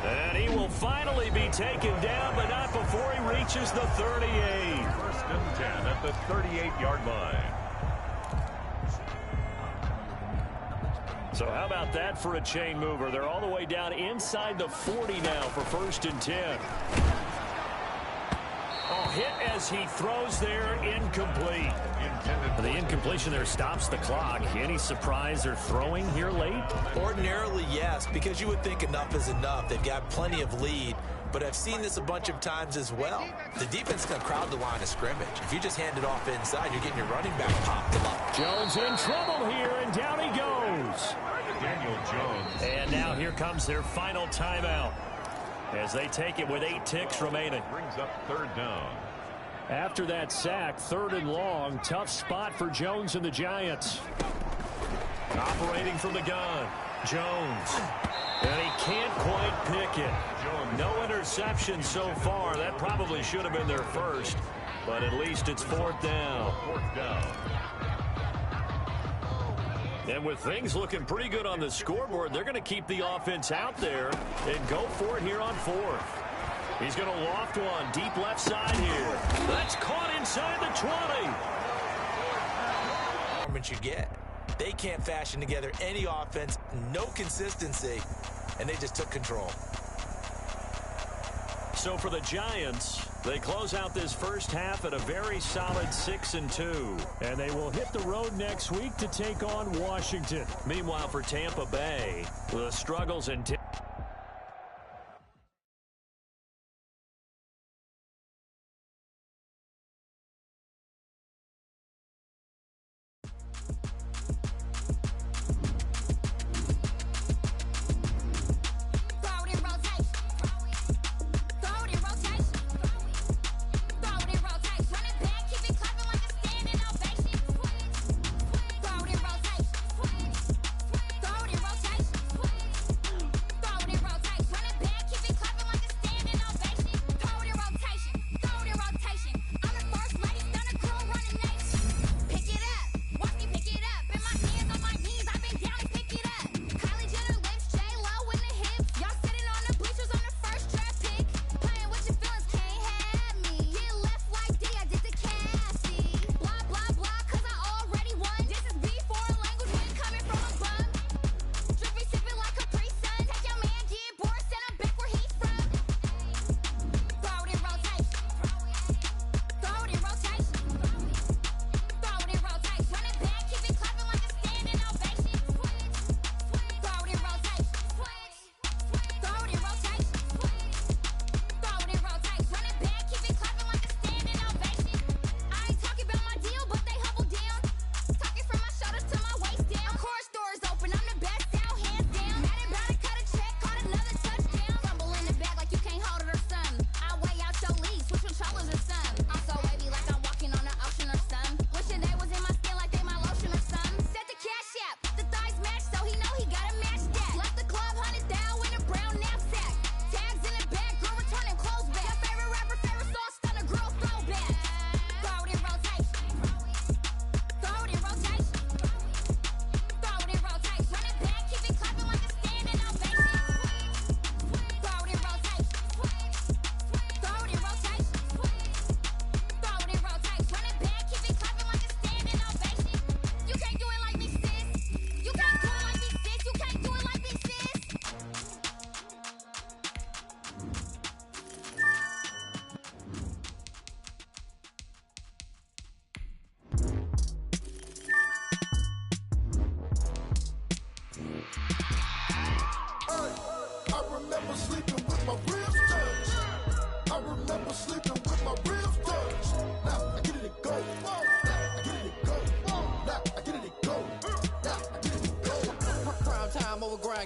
And he will finally be taken down, but not before he reaches the 38. 1st and 10 at the 38-yard line. So how about that for a chain mover? They're all the way down inside the 40 now for 1st and 10. Oh, hit as he throws there, incomplete. The incompletion there stops the clock. Any surprise they're throwing here late? Ordinarily, yes, because you would think enough is enough. They've got plenty of lead, but I've seen this a bunch of times as well. The defense is going to crowd the line of scrimmage. If you just hand it off inside, you're getting your running back popped up. Jones in trouble here, and down he goes. Daniel Jones. And now here comes their final timeout as they take it with 8 ticks remaining. Brings up 3rd down. After that sack, 3rd and long. Tough spot for Jones and the Giants. Operating from the gun, Jones. And he can't quite pick it. No interception so far. That probably should have been their first, but at least it's 4th down. 4th down. And with things looking pretty good on the scoreboard, they're going to keep the offense out there and go for it here on 4th. He's going to loft one deep left side here. That's caught inside the 20. You get. They can't fashion together any offense, no consistency, and they just took control. So for the Giants, they close out this first half at a very solid 6-2. And they will hit the road next week to take on Washington. Meanwhile, for Tampa Bay, the struggles in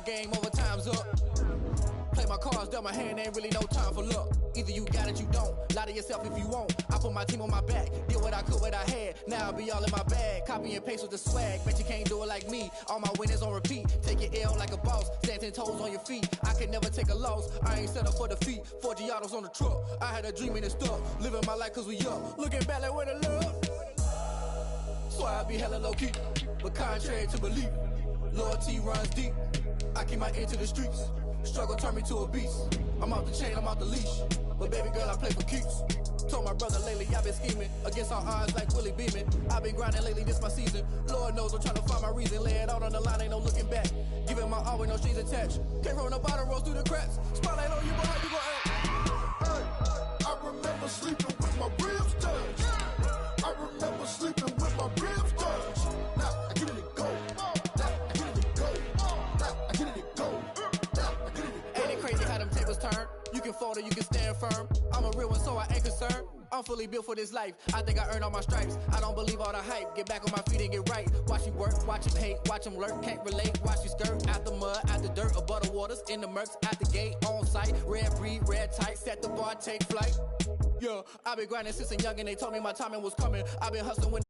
game over, time's up. Play my cards dealt my hand, ain't really no time for luck. Either you got it, you don't. Lie to yourself if you won't. I put my team on my back, did what I could, what I had. Now I'll be all in my bag, copy and paste with the swag. Bet you can't do it like me. All my winners on repeat. Take your L like a boss, stand 10 toes on your feet. I can never take a loss, I ain't set up for defeat. 4 Giottos on the truck, I had a dream and it stuck. Living my life cause we up, looking back like where the love. So I be hella low key, but contrary to belief, loyalty runs deep. I keep my ear to the streets. Struggle turned me to a beast. I'm off the chain, I'm off the leash. But baby girl, I play for keeps. Told my brother lately, I've been scheming against all odds like Willie Beeman. I've been grinding lately, this my season. Lord knows I'm trying to find my reason. Lay it out on the line, ain't no looking back. Giving my all with no strings attached. Came from the bottom, rose through the cracks. Spotlight on you, but how you gon' act? Hey, I remember sleeping with my ribs touched. I remember sleeping with my ribs touched. Now I get it to go. Now I get it to go. Now I get it to go. Now I get it to go. Ain't it crazy how them tables turn? You can fold or you can stand firm. I'm a real one, so I ain't concerned. I'm fully built for this life. I think I earned all my stripes. I don't believe all the hype. Get back on my feet and get right. Watch you work, watch him hate, watch him lurk. Can't relate, watch you skirt. Out the mud, out the dirt, above the waters, in the murks, out the gate, on site. Red breed, red tight, set the bar, take flight. Yeah, I've been grinding since a young and they told me my timing was coming. I've been hustling when